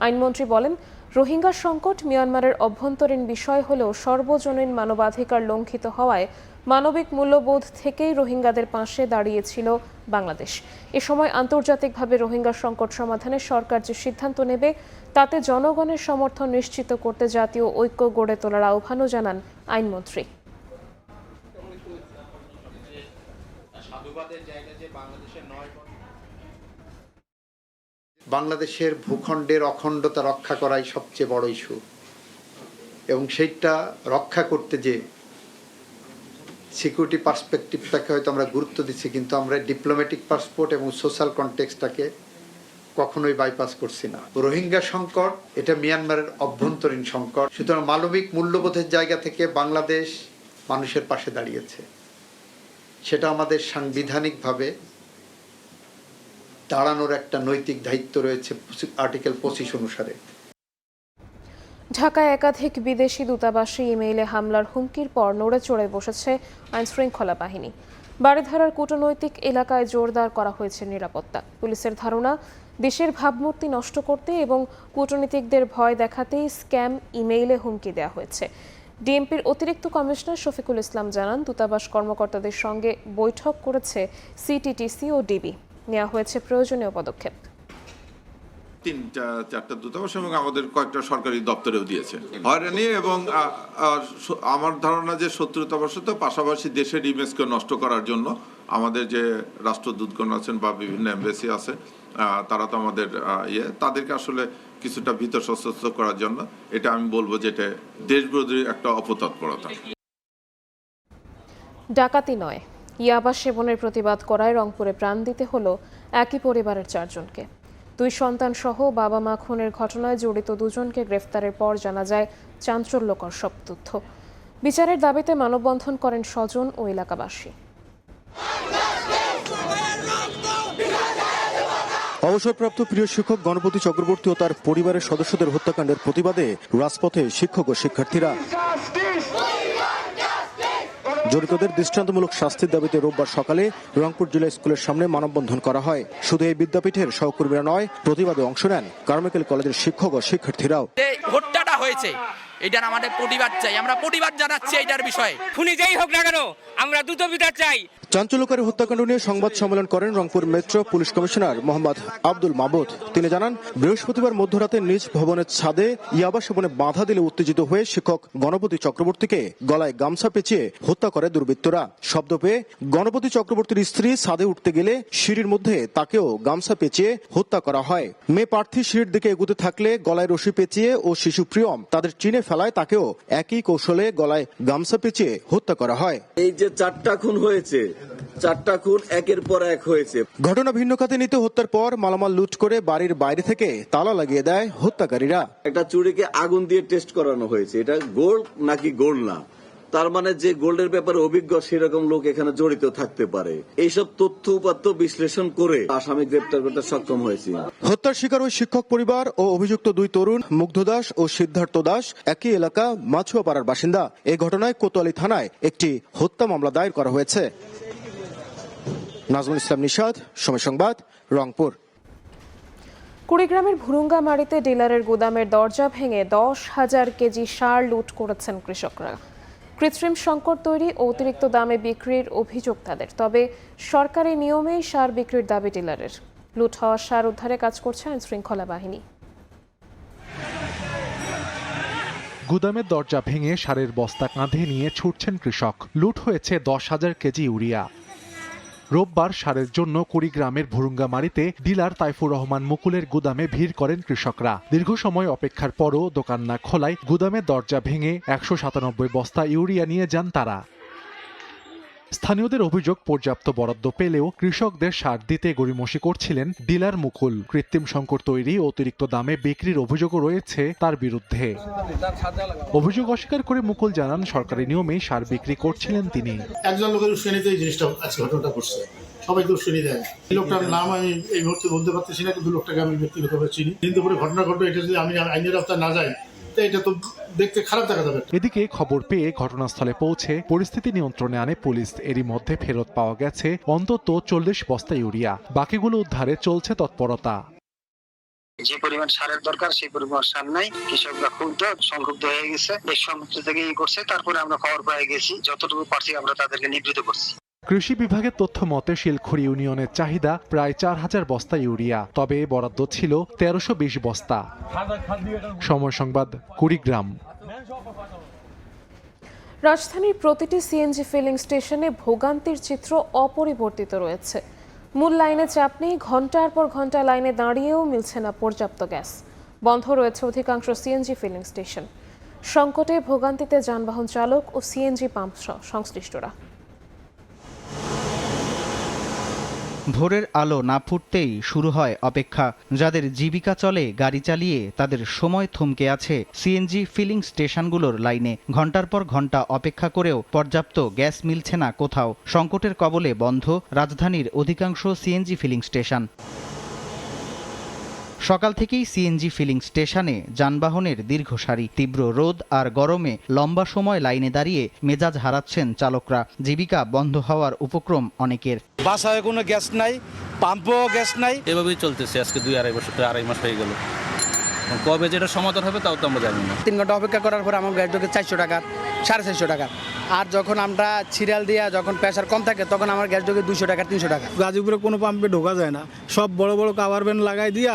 আইনমন্ত্রী বলেন, রোহিঙ্গা সংকট মিয়ানমারের অভ্যন্তরীণ বিষয় হলেও সর্বজনীন মানবাধিকার লঙ্ঘিত হওয়ায় মানবিক মূল্যবোধ থেকেই রোহিঙ্গাদের পাশে দাঁড়িয়েছিল বাংলাদেশ। এ সময় আন্তর্জাতিকভাবে রোহিঙ্গা সংকট সমাধানে সরকার যে সিদ্ধান্ত নেবে তাতে জনগণের সমর্থন নিশ্চিত করতে জাতীয় ঐক্য গড়ে তোলার আহ্বানও জানান আইনমন্ত্রী। বাংলাদেশের ভূখণ্ডের অখণ্ডতা রক্ষা করাই সবচেয়ে বড় ইস্যু, এবং সেইটা রক্ষা করতে যে সিকিউরিটি পার্সপেক্টিভটাকে হয়তো আমরা গুরুত্ব দিচ্ছি, কিন্তু আমরা ডিপ্লোম্যাটিক পাসপোর্ট এবং সোশ্যাল কনটেক্সটটাকে কখনোই বাইপাস করছি না। রোহিঙ্গা সংকট এটা মিয়ানমারের অভ্যন্তরীণ সংকট, সুতরাং মানবিক মূল্যবোধের জায়গা থেকে বাংলাদেশ মানুষের পাশে দাঁড়িয়েছে। সেটা আমাদের সাংবিধানিকভাবে দাঁড়ানোর একটা নৈতিক দায়িত্ব রয়েছে আর্টিকেল 25 অনুসারে। ঢাকায় একাধিক বিদেশি দূতাবাসে ইমেইলে হামলার হুমকির পর নড়ে চড়ে বসেছে আইনশৃঙ্খলা বাহিনী। বারিধারার কূটনৈতিক এলাকায় জোরদার করা হয়েছে নিরাপত্তা। পুলিশের ধারণা, দেশের ভাবমূর্তি নষ্ট করতে এবং কূটনীতিকদের ভয় দেখাতেই স্ক্যাম ইমেইলে হুমকি দেওয়া হয়েছে। ডিএমপির অতিরিক্ত কমিশনার শফিকুল ইসলাম জানান, দূতাবাস কর্মকর্তাদের সঙ্গে বৈঠক করেছে সিটিটিসি ও ডিবি। নেওয়া হয়েছে প্রয়োজনীয় পদক্ষেপ। 3-4টা দূতাবাস এবং আমাদের কয়েকটা সরকারি দপ্তরেও দিয়েছে হয়রানি, এবং আমার ধারণা যে শত্রুতাবশত পাশাপাশি দেশের ইমেজকে নষ্ট করার জন্য আমাদের যে রাষ্ট্রদূতগণ আছেন বা বিভিন্ন এমবেসি আছে, তারা তো আমাদের তাদেরকে আসলে কিছুটা ভীত সশস্ত্র করার জন্য, এটা আমি বলবো যে এটা দেশবিরোধী একটা অপতৎপরতা। ডাকাতি নয়, ইয়াবা সেবনের প্রতিবাদ করায় রংপুরে প্রাণ দিতে হলো একই পরিবারের 4 জনকে। 2 সন্তান সহ বাবা মা খুনের ঘটনায় জড়িত 2 জনকে গ্রেফতারের পর জানা যায় চাঞ্চল্যকর সব তথ্য। বিচারের দাবিতে মানববন্ধন করেন স্বজন ও এলাকাবাসী। অবসরপ্রাপ্ত প্রিয় শিক্ষক গণপতি চক্রবর্তী ও তার পরিবারের সদস্যদের হত্যাকাণ্ডের প্রতিবাদে রাজপথে শিক্ষক ও শিক্ষার্থীরা। জড়িতদের দৃষ্টান্তমূলক শাস্তির দাবিতে রোববার সকালে রংপুর জেলা স্কুলের সামনে মানববন্ধন করা হয়। শুধু এই বিদ্যাপীঠের সহকর্মীরা নয়, প্রতিবাদে অংশ নেন কারমাইকেল কলেজের শিক্ষক ও শিক্ষার্থীরাও। হত্যাটা হয়েছে, এটার আমাদের প্রতিবাদ চাই, আমরা প্রতিবাদ জানাচ্ছি এটার বিষয়ে। খুনি যেই হোক না কেন, আমরা দ্রুত বিচার চাই। চাঞ্চল্যকারী হত্যাকাণ্ড নিয়ে সংবাদ সম্মেলন করেন Rangpur metro police commissioner Mohammad Abdul মাবুদ। তিনি জানান, বৃহস্পতিবার মধ্যরাতে নিজ ভবনের ছাদে ইয়াবা সেবনে বাধা দিলে উত্তেজিত হয়ে শিক্ষক গণপতি চক্রবর্তীকে গলায় গামছা পেঁচিয়ে হত্যা করে দুর্বৃত্তরা। শব্দ পেয়ে গণপতি চক্রবর্তীর স্ত্রী ছাদে উঠতে গেলে সিঁড়ির মধ্যে তাকেও গামছা পেঁচিয়ে হত্যা করা হয়। মেয়ে প্রার্থী সিঁড়ির দিকে এগুতে থাকলে গলায় রশি পেঁচিয়ে ও শিশু প্রিয়ম তাদের চিনে ফেলায় তাকেও একই কৌশলে গলায় গামছা পেঁচিয়ে হত্যা করা হয়। এই যে 4টা খুন হয়েছে, 4টা খুন একের পর এক হয়েছে। ঘটনা ভিন্ন খাতে নিতে হত্যার পর মালামাল লুট করে বাড়ির বাইরে থেকে তালা লাগিয়ে দেয় হত্যাকারীরা। একটা চুরিকে আগুন দিয়ে টেস্ট করানো হয়েছে, এটা গোল্ড নাকি গোল্ড না, তার মানে যে গোল্ডের ব্যাপারে অভিজ্ঞ সেরকম লোক এখানে জড়িত থাকতে পারে। এইসব তথ্য উপাত্ত বিশ্লেষণ করে আসামি গ্রেপ্তার করতে সক্ষম হয়েছি। হত্যার শিকার ওই শিক্ষক পরিবার ও অভিযুক্ত 2 তরুণ মুগ্ধ দাস ও সিদ্ধার্থ দাস একই এলাকা মাছুয়াপাড়ার বাসিন্দা। এই ঘটনায় কোতোয়ালি থানায় একটি হত্যা মামলা দায়ের করা হয়েছে। নাজমুল ইসলাম নিশাদ, সময় সংবাদ, রংপুর। কুড়িগ্রামের ভুরুঙ্গামারীতে ডিলারের গুদামের দরজা ভেঙে 10,000 কেজি সার লুট করেছেন কৃষকরা। কৃত্রিম সংকট তৈরি ও অতিরিক্ত দামে বিক্রির অভিযোগ তাদের। তবে সরকারি নিয়মেই সার বিক্রির দাবি ডিলারের। লুট হওয়া সার উদ্ধারে কাজ করছে আইনশৃঙ্খলা বাহিনী। গুদামের দরজা ভেঙে সারের বস্তা কাঁধে নিয়ে ছুটছেন কৃষক। লুট হয়েছে 10,000 কেজি ইউরিয়া। রোববার সারের জন্য কুড়িগ্রামের ভুরুঙ্গামারীতে ডিলার তাইফুর রহমান মুকুলের গুদামে ভিড় করেন কৃষকরা। দীর্ঘ সময় অপেক্ষার পরও দোকান না খোলায় গুদামের দরজা ভেঙে 197 বস্তা ইউরিয়া নিয়ে যান তারা। স্থানীয়দের অভিযোগ, পর্যাপ্ত বরাদ্দ পেলেও কৃষকদের সার দিতে গড়িমসি করছিলেন ডিলার মুকুল। কৃত্রিম সংকট তৈরি ও অতিরিক্ত দামে বিক্রির অভিযোগও রয়েছে তার বিরুদ্ধে। অভিযোগ অস্বীকার করে মুকুল জানান, সরকারি নিয়মেই সার বিক্রি করছিলেন তিনি। একজন লোকের উস্কানিতে এই জিনিসটা আজকে ঘটনাটা ঘটছে, সবাইকে উস্কানি দেয়। এই লোকটার নাম আমি এই মুহূর্তে বলতে পারতেছি না, কিন্তু লোকটাকে আমি ব্যক্তিগতভাবে চিনি। কিন্তু পরে ঘটনা ঘটবে, এটা যদি আমি আইনের আওতায় না যাই এটা তো দেখতে খারাপ দেখা যাবে। এদিকে খবর পেয়ে ঘটনাস্থলে পৌঁছে পরিস্থিতি নিয়ন্ত্রণে আনে পুলিশ। এরই মধ্যে ফেরত পাওয়া গেছে অন্তত 40 বস্তা ইউরিয়া। বাকিগুলো উদ্ধারে চলছে তৎপরতা। যে পরিমাণ সারের দরকার সেই পরিমাণ সার নাই, কৃষকরা ক্ষুব্ধ সংক্ষুব্ধ হয়ে গেছে, এই সমস্ত থেকে করছে। তারপরে আমরা খবর পেয়ে গেছি, যতটুকু পারছি আমরা তাদেরকে নিবৃত্ত করছি। কৃষি বিভাগের তথ্য মতে শিলখড়ি ইউনিয়নের চাহিদা প্রায় 4000 বস্তা ইউরিয়া, তবে বরাদ্দ ছিল 1320 বস্তা। সময় সংবাদ, কুড়িগ্রাম। রাজধানীর প্রতিটি সিএনজি ফিলিং স্টেশনে ভোগান্তির চিত্র অপরিবর্তিত রয়েছে। মূল লাইনে চাপ নেই, ঘন্টার পর ঘন্টা লাইনে দাঁড়িয়েও মিলছে না পর্যাপ্ত গ্যাস। বন্ধ রয়েছে অধিকাংশ সিএনজি ফিলিং স্টেশন। সংকটে ভোগান্তিতে যানবাহন চালক ও সিএনজি পাম্প সংশ্লিষ্টরা। ভোরের আলো না ফুটতেই শুরু হয় অপেক্ষা। যাদের জীবিকা চলে গাড়ি চালিয়ে, তাদের সময় থমকে আছে সিএনজি ফিলিং স্টেশনগুলোর লাইনে। ঘন্টার পর ঘন্টা অপেক্ষা করেও পর্যাপ্ত গ্যাস মিলছে না কোথাও। সংকটের কবলে বন্ধ রাজধানীর অধিকাংশ সিএনজি ফিলিং স্টেশন। সকাল থেকেই সিএনজি ফিলিং স্টেশনে যানবাহনের দীর্ঘ সারি। তীব্র রোদ আর গরমে লম্বা সময় লাইনে দাঁড়িয়ে মেজাজ হারাচ্ছেন চালকরা। জীবিকা বন্ধ হওয়ার উপক্রম অনেকের। বাসায় কোনো গ্যাস নাই, পাম্পও গ্যাস নাই, এভাবেই চলতেছে আজকে 2-2.5 মাস হয়ে গেল। কবে যেটা সমাধান হবে তাও তো আমরা জানি না। 3 ঘন্টা অপেক্ষা করার পর আমার গ্যাস ঢোকে 400 টাকা, 450 টাকা। আর যখন আমরা সিরিয়াল দিয়া যখন প্রেসার কম থাকে তখন আমার গ্যাস ঢোকে 200 টাকা, 300 টাকা। গাজীপুরে কোনো পাম্পে ঢোকা যায় না, সব বড় বড় কাভার ভ্যান লাগাই দিয়া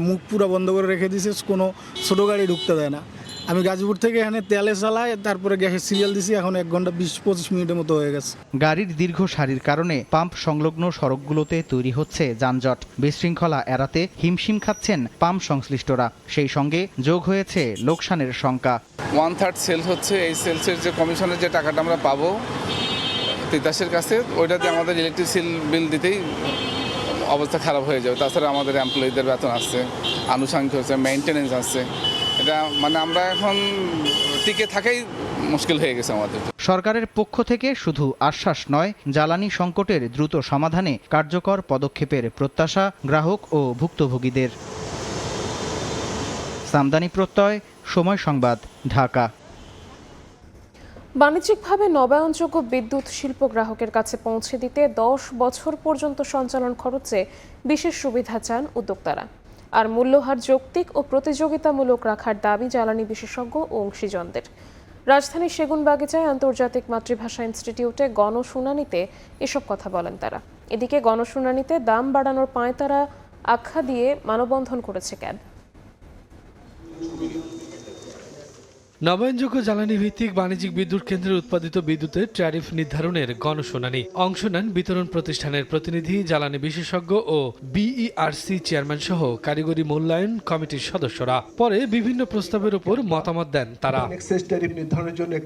মুখ পুরো বন্ধ করে রেখে দিয়েছে, কোনো ছোটো গাড়ি ঢুকতে দেয় না। আমি গাজীপুর থেকে এখানে তেলে চালাই, তারপরে গ্যাসের সিরিয়াল দিছি, এখন 1 ঘন্টা 20-25 মিনিটের মতো হয়ে গেছে। গাড়ির দীর্ঘ সারির কারণে পাম্প সংলগ্ন সড়কগুলোতে তৈরি হচ্ছে যানজট। বিশৃঙ্খলা এড়াতে হিমশিম খাচ্ছেন পাম্প সংশ্লিষ্টরা। সেই সঙ্গে যোগ হয়েছে লোকসানের শঙ্কা। 1/3 সেল হচ্ছে, এই সেলসের যে কমিশনের যে টাকাটা আমরা পাবো তিতাসের কাছে, ওইটাতে আমাদের ইলেকট্রিসিটি বিল দিতেই অবস্থা খারাপ হয়ে যাবে। তাছাড়া আমাদের এমপ্লয়িদের বেতন আসছে, আনুষঙ্গিক হচ্ছে, মেইনটেনেন্স আসছে। এটা মানে আমরা এখন টিকে থাকাই মুশকিল হয়ে গেছে আমাদের। সরকারের পক্ষ থেকে শুধু আশ্বাস নয়, জ্বালানি সংকটের দ্রুত সমাধানে কার্যকর পদক্ষেপের প্রত্যাশা গ্রাহক ও ভুক্তভোগীদের। সামদানি প্রত্যয়, সময় সংবাদ, ঢাকা। বাণিজ্যিকভাবে নবায়নযোগ্য বিদ্যুৎ শিল্প গ্রাহকের কাছে পৌঁছে দিতে 10 বছর পর্যন্ত সঞ্চালন খরচে বিশেষ সুবিধা চান উদ্যোক্তারা। আর মূল্যহার যৌক্তিক ও প্রতিযোগিতামূলক রাখার দাবি জ্বালানি বিশেষজ্ঞ ও অংশীজনদের। রাজধানীর সেগুনবাগিচায় আন্তর্জাতিক মাতৃভাষা ইনস্টিটিউটে গণশুনানিতে এসব কথা বলেন তারা। এদিকে গণশুনানিতে দাম বাড়ানোর পাঁয়তারা আখ্যা দিয়ে মানববন্ধন করেছে ক্যাব। নবায়নযোগ্য জ্বালানি ভিত্তিক বাণিজ্যিক বিদ্যুৎ কেন্দ্রের উৎপাদিত বিদ্যুতের ট্যারিফ নির্ধারণের গণশুনানি। অংশ নেন বিতরণ প্রতিষ্ঠানের প্রতিনিধি, জ্বালানি বিশেষজ্ঞ ও বিইআরসি চেয়ারম্যান সহ কারিগরি মূল্যায়ন কমিটির সদস্যরা। পরে বিভিন্ন প্রস্তাবের উপর মতামত দেন তারা।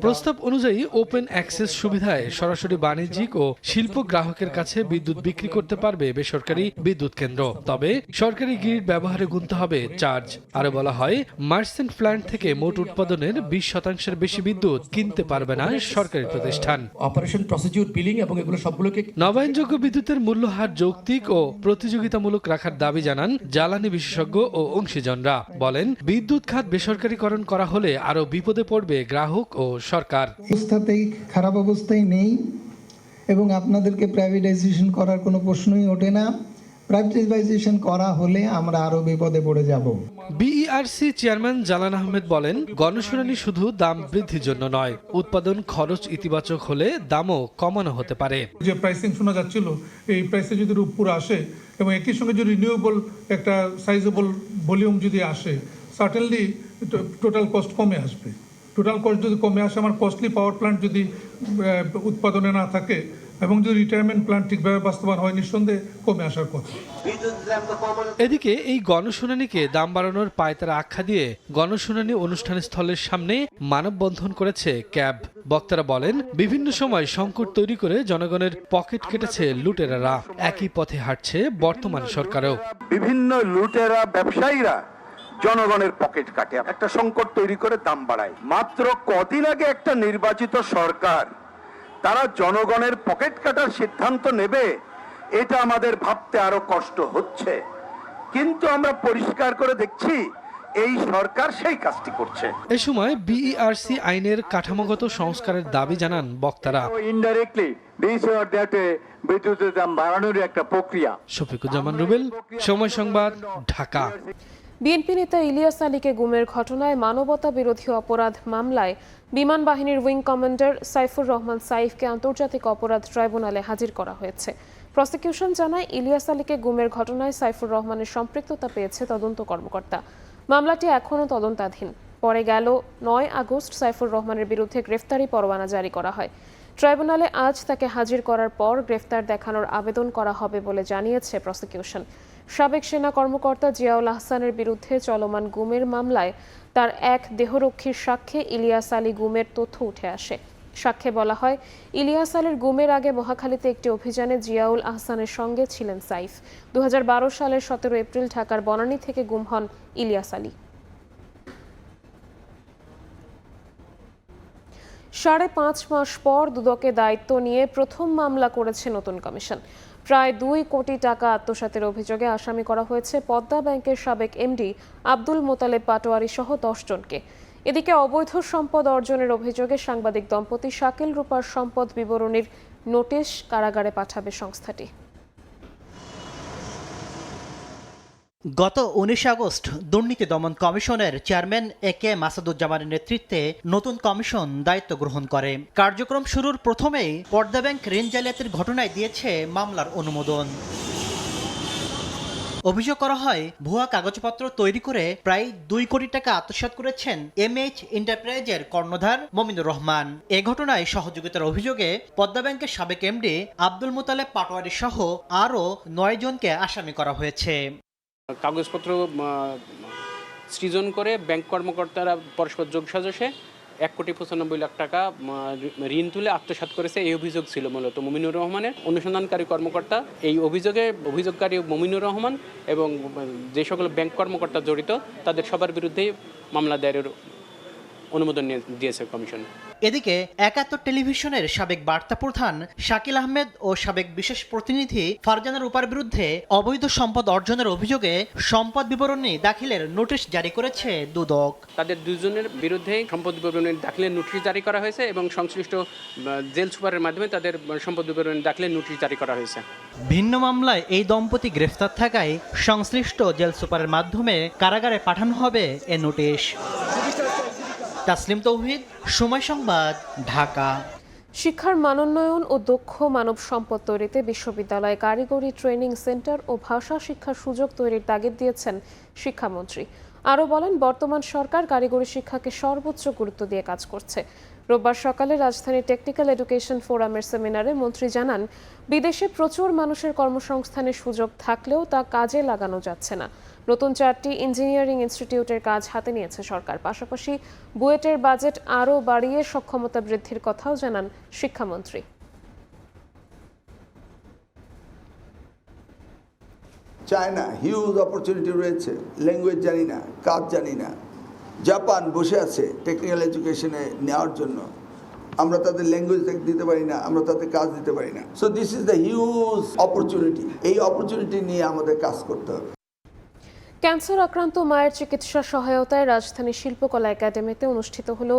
প্রস্তাব অনুযায়ী ওপেন অ্যাক্সেস সুবিধায় সরাসরি বাণিজ্যিক ও শিল্প গ্রাহকের কাছে বিদ্যুৎ বিক্রি করতে পারবে বেসরকারি বিদ্যুৎ কেন্দ্র, তবে সরকারি গ্রিড ব্যবহারে গুনতে হবে চার্জ। আরো বলা হয়, মার্চেন্ট প্ল্যান্ট থেকে মোট উৎপাদনের 20% বেশি বিদ্যুৎ কিনতে পারবে না সরকারি প্রতিষ্ঠান। অপারেশন প্রসিডিউর বিলিং এবং এগুলো সবগুলোকে নবায়নযোগ্য বিদ্যুতের মূল্যহার যৌক্তিক ও প্রতিযোগিতামূলক রাখার দাবি জানান জ্বালানি বিশেষজ্ঞ ও অংশীজনরা। বলেন, বিদ্যুৎ খাত বেসরকারীকরণ করা হলে আরো বিপদে পড়বে গ্রাহক ও সরকার। অবস্থাতেই খারাপ অবস্থায় নেই এবং আপনাদেরকে প্রাইভেটাইজেশন করার কোনো প্রশ্নই ওঠে না। প্রাইভেটাইজেশন করা হলে আমরা আরো বিপদে পড়ে যাব। বিইআরসি চেয়ারম্যান জালান আহমেদ বলেন, গণশুনানি শুধু দাম বৃদ্ধির জন্য নয়, উৎপাদন খরচ ইতিবাচক হলে দামও কমানো হতে পারে। যে প্রাইসিং শোনা যাচ্ছিল, এই প্রাইসে যদি উপরে আসে এবং একই সঙ্গে যদি রিনিউয়েবল একটা সাইজেবল ভলিউম যদি আসে, সার্টেনলি টোটাল কস্ট কমে আসবে। টোটাল কস্ট যদি কমে আসে, আমার কস্টলি পাওয়ার প্ল্যান্ট যদি উৎপাদনে না থাকে এবং যদি রিটায়ারমেন্ট প্ল্যান ঠিকভাবে বাস্তবায়ন হয়, নিঃসন্দেহে কমে আসার কথা। এদিকে এই গণশুনানিকে দাম বাড়ানোর পায়তারা আখ্যা দিয়ে গণশুনানি অনুষ্ঠান স্থলের সামনে মানববন্ধন করেছে ক্যাব। বক্তারা বলেন, বিভিন্ন সময় সংকট তৈরি করে জনগণের পকেট কেটেছে লুটেরারা, একই পথে হাঁটছে বর্তমান সরকারও। বিভিন্ন লুটেরা ব্যবসায়ীরা জনগণের পকেট কাটে, একটা সংকট তৈরি করে দাম বাড়ায়। মাত্র কদিন আগে একটা নির্বাচিত সরকার তারা জনগণের পকেট কাটার সিদ্ধান্ত নেবে, এটা আমাদের ভাবতে আরো কষ্ট হচ্ছে, কিন্তু আমরা পরিষ্কার করে দেখছি এই সরকার সেই কাজটি করছে। এ সময় বিইআরসি আইনের কাঠামোগত সংস্কারের দাবি জানান বক্তারা। ইনডাইরেক্টলি বিদ্যুতের দাম বাড়ানোর একটা প্রক্রিয়া। শফিকুজ্জামান রুবেল, সময় সংবাদ, ঢাকা। বিএনপি নেতা ইলিয়াস আলীকে গুমের ঘটনায় মানবতা বিরোধী অপরাধ মামলায় বিমান বাহিনীর উইং কমান্ডার সাইফুর রহমান সাইফকে আন্তর্জাতিক অপরাধ ট্রাইব্যুনালে হাজির করা হয়েছে। প্রসিকিউশন জানায়, ইলিয়াস আলীকে গুমের ঘটনায় সাইফুর রহমানের সম্পৃক্ততা পেয়েছে তদন্ত কর্মকর্তা। মামলাটি এখনও তদন্তাধীন। পরে গেল 9 আগস্ট সাইফুর রহমানের বিরুদ্ধে গ্রেফতারি পরোয়ানা জারি করা হয়। ট্রাইব্যুনালে আজ তাকে হাজির করার পর গ্রেফতার দেখানোর আবেদন করা হবে বলে জানিয়েছে প্রসিকিউশন। সাবেক সেনা কর্মকর্তা জিয়াউল আহসানের বিরুদ্ধে চলমান গুমের মামলায় তার এক দেহরক্ষীর সাক্ষ্যে ইলিয়াস আলী গুমের তথ্য উঠে আসে। সাক্ষ্যে বলা হয়, ইলিয়াস আলীর গুমের আগে মহাখালীতে একটি অভিযানে জিয়াউল আহসানের সঙ্গে ছিলেন সাইফ। 2012 সালের 17 এপ্রিল ঢাকার বনানী থেকে গুম হন ইলিয়াস আলী। 5.5 মাস পর দুদকে দায়িত্ব নিয়ে প্রথম মামলা করেছে নতুন কমিশন। প্রায় 2 কোটি টাকা আত্মসাতের অভিযোগে আসামি করা হয়েছে পদ্মা ব্যাংকের সাবেক এমডি আব্দুল মোতালেব পাটোয়ারি সহ 10 জনকে। এদিকে অবৈধ সম্পদ অর্জনের অভিযোগে সাংবাদিক দম্পতি শাকিল রূপার সম্পদ বিবরণীর নোটিশ কারাগারে পাঠাবে সংস্থাটি। গত 19 আগস্ট দুর্নীতি দমন কমিশনের চেয়ারম্যান একে মাসুদুজ্জামানের নেতৃত্বে নতুন কমিশন দায়িত্ব গ্রহণ করে। কার্যক্রম শুরুর প্রথমেই পদ্মা ব্যাংক ঋণ জালিয়াতির ঘটনায় দিয়েছে মামলার অনুমোদন। অভিযোগ করা হয়, ভুয়া কাগজপত্র তৈরি করে প্রায় 2 কোটি টাকা আত্মসাৎ করেছেন এমএইচ এন্টারপ্রাইজের কর্ণধার মমিনুর রহমান। এ ঘটনায় সহযোগিতার অভিযোগে পদ্মা ব্যাংকের সাবেক এমডি আব্দুল মোতালেব পাটোয়ারি সহ আরও 9 জনকে আসামি করা হয়েছে। কাগজপত্র সৃজন করে ব্যাংক কর্মকর্তারা পরস্পর যোগসাজশে 1,95 লাখ টাকা ঋণ তুলে আত্মসাৎ করেছে, এই অভিযোগ ছিল মূলত মমিনুর রহমানের। অনুসন্ধানকারী কর্মকর্তা এই অভিযোগকারী মমিনুর রহমান এবং যে সকল ব্যাংক কর্মকর্তা জড়িত তাদের সবার বিরুদ্ধেই মামলা দায়েরের অনুমোদন দিয়েছে কমিশন। এদিকে 71 টেলিভিশনের সাবেক বার্তা প্রধান শাকিল আহমেদ ও সাবেক বিশেষ প্রতিনিধি ফারজানা রূপার বিরুদ্ধে অবৈধ সম্পদ অর্জনের অভিযোগে সম্পদ বিবরণী দাখিলের নোটিশ জারি করেছে দুদক। তাদের দুজনের বিরুদ্ধে সম্পদ বিবরণী দাখিলের নোটিশ জারি করা হয়েছে এবং সংশ্লিষ্ট জেল সুপারের মাধ্যমে তাদের সম্পদ বিবরণী দাখিলের নোটিশ জারি করা হয়েছে। ভিন্ন মামলায় এই দম্পতি গ্রেফতার থাকায় সংশ্লিষ্ট জেল সুপারের মাধ্যমে কারাগারে পাঠানো হবে এ নোটিশ। তাসলিম তৌহিদ, সময় সংবাদ, ঢাকা। শিক্ষার মানোন্নয়ন ও দক্ষ মানব সম্পদ তৈরিতে বিশ্ববিদ্যালয়ে কারিগরি ট্রেনিং সেন্টার ও ভাষা শিক্ষার সুযোগ তৈরির তাগিদ দিয়েছেন শিক্ষামন্ত্রী। আরও বলেন, বর্তমান সরকার কারিগরি শিক্ষাকে সর্বোচ্চ গুরুত্ব দিয়ে কাজ করছে। রোববার সকালে রাজধানীর টেকনিক্যাল এডুকেশন ফোরামের সেমিনারে মন্ত্রী জানান, বিদেশে প্রচুর মানুষের কর্মসংস্থানের সুযোগ থাকলেও তা কাজে লাগানো যাচ্ছে না। নতুন 4টি ইঞ্জিনিয়ারিং ইনস্টিটিউটের কাজ হাতে নিয়েছে সরকার। পাশাপাশি বুয়েটের বাজেট আরও বাড়িয়ে সক্ষমতা বৃদ্ধির কথাও জানান শিক্ষামন্ত্রী। চায়না হিউজ অপরচুনিটি রয়েছে, ল্যাঙ্গুয়েজ জানি না, কাজ জানি না। জাপান বসে আছে টেকনিক্যাল এডুকেশনে নেওয়ার জন্য, আমরা তাদের ল্যাঙ্গুয়েজ দিতে পারি না, আমরা তাদের কাজ দিতে পারি না। So this is the huge opportunity. এই অপরচুনিটি নিয়ে আমাদের কাজ করতে হবে। ক্যান্সার আক্রান্ত মায়ের চিকিৎসা সহায়তায় রাজধানী শিল্পকলা একাডেমিতে অনুষ্ঠিত হল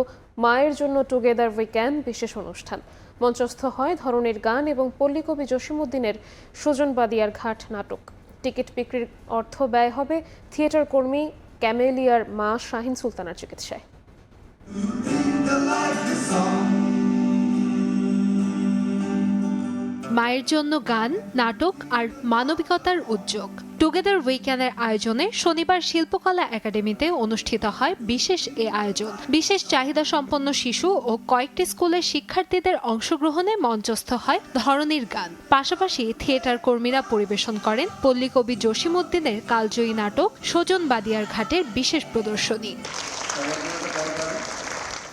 মায়ের জন্য টুগেদার উই ক্যান বিশেষ অনুষ্ঠান। মঞ্চস্থ হয় ধরনের গান এবং পল্লীকবি জসিমউদ্দিনের সুজন বাদিয়ার ঘাট নাটক। টিকিট বিক্রির অর্থ ব্যয় হবে থিয়েটার কর্মী ক্যামেলিয়ার মা শাহিন সুলতানার চিকিৎসায়। মায়ের জন্য গান, নাটক আর মানবিকতার উদ্যোগ টুগেদার উইকেন্ডের আয়োজনে শনিবার শিল্পকলা একাডেমিতে অনুষ্ঠিত হয় বিশেষ এ আয়োজন। বিশেষ চাহিদা সম্পন্ন শিশু ও কয়েকটি স্কুলের শিক্ষার্থীদের অংশগ্রহণে মঞ্চস্থ হয় ধরনীর গান। পাশাপাশি থিয়েটার কর্মীরা পরিবেশন করেন পল্লীকবি জসিমউদ্দিনের কালজয়ী নাটক সুজন বাদিয়ার ঘাটের বিশেষ প্রদর্শনী।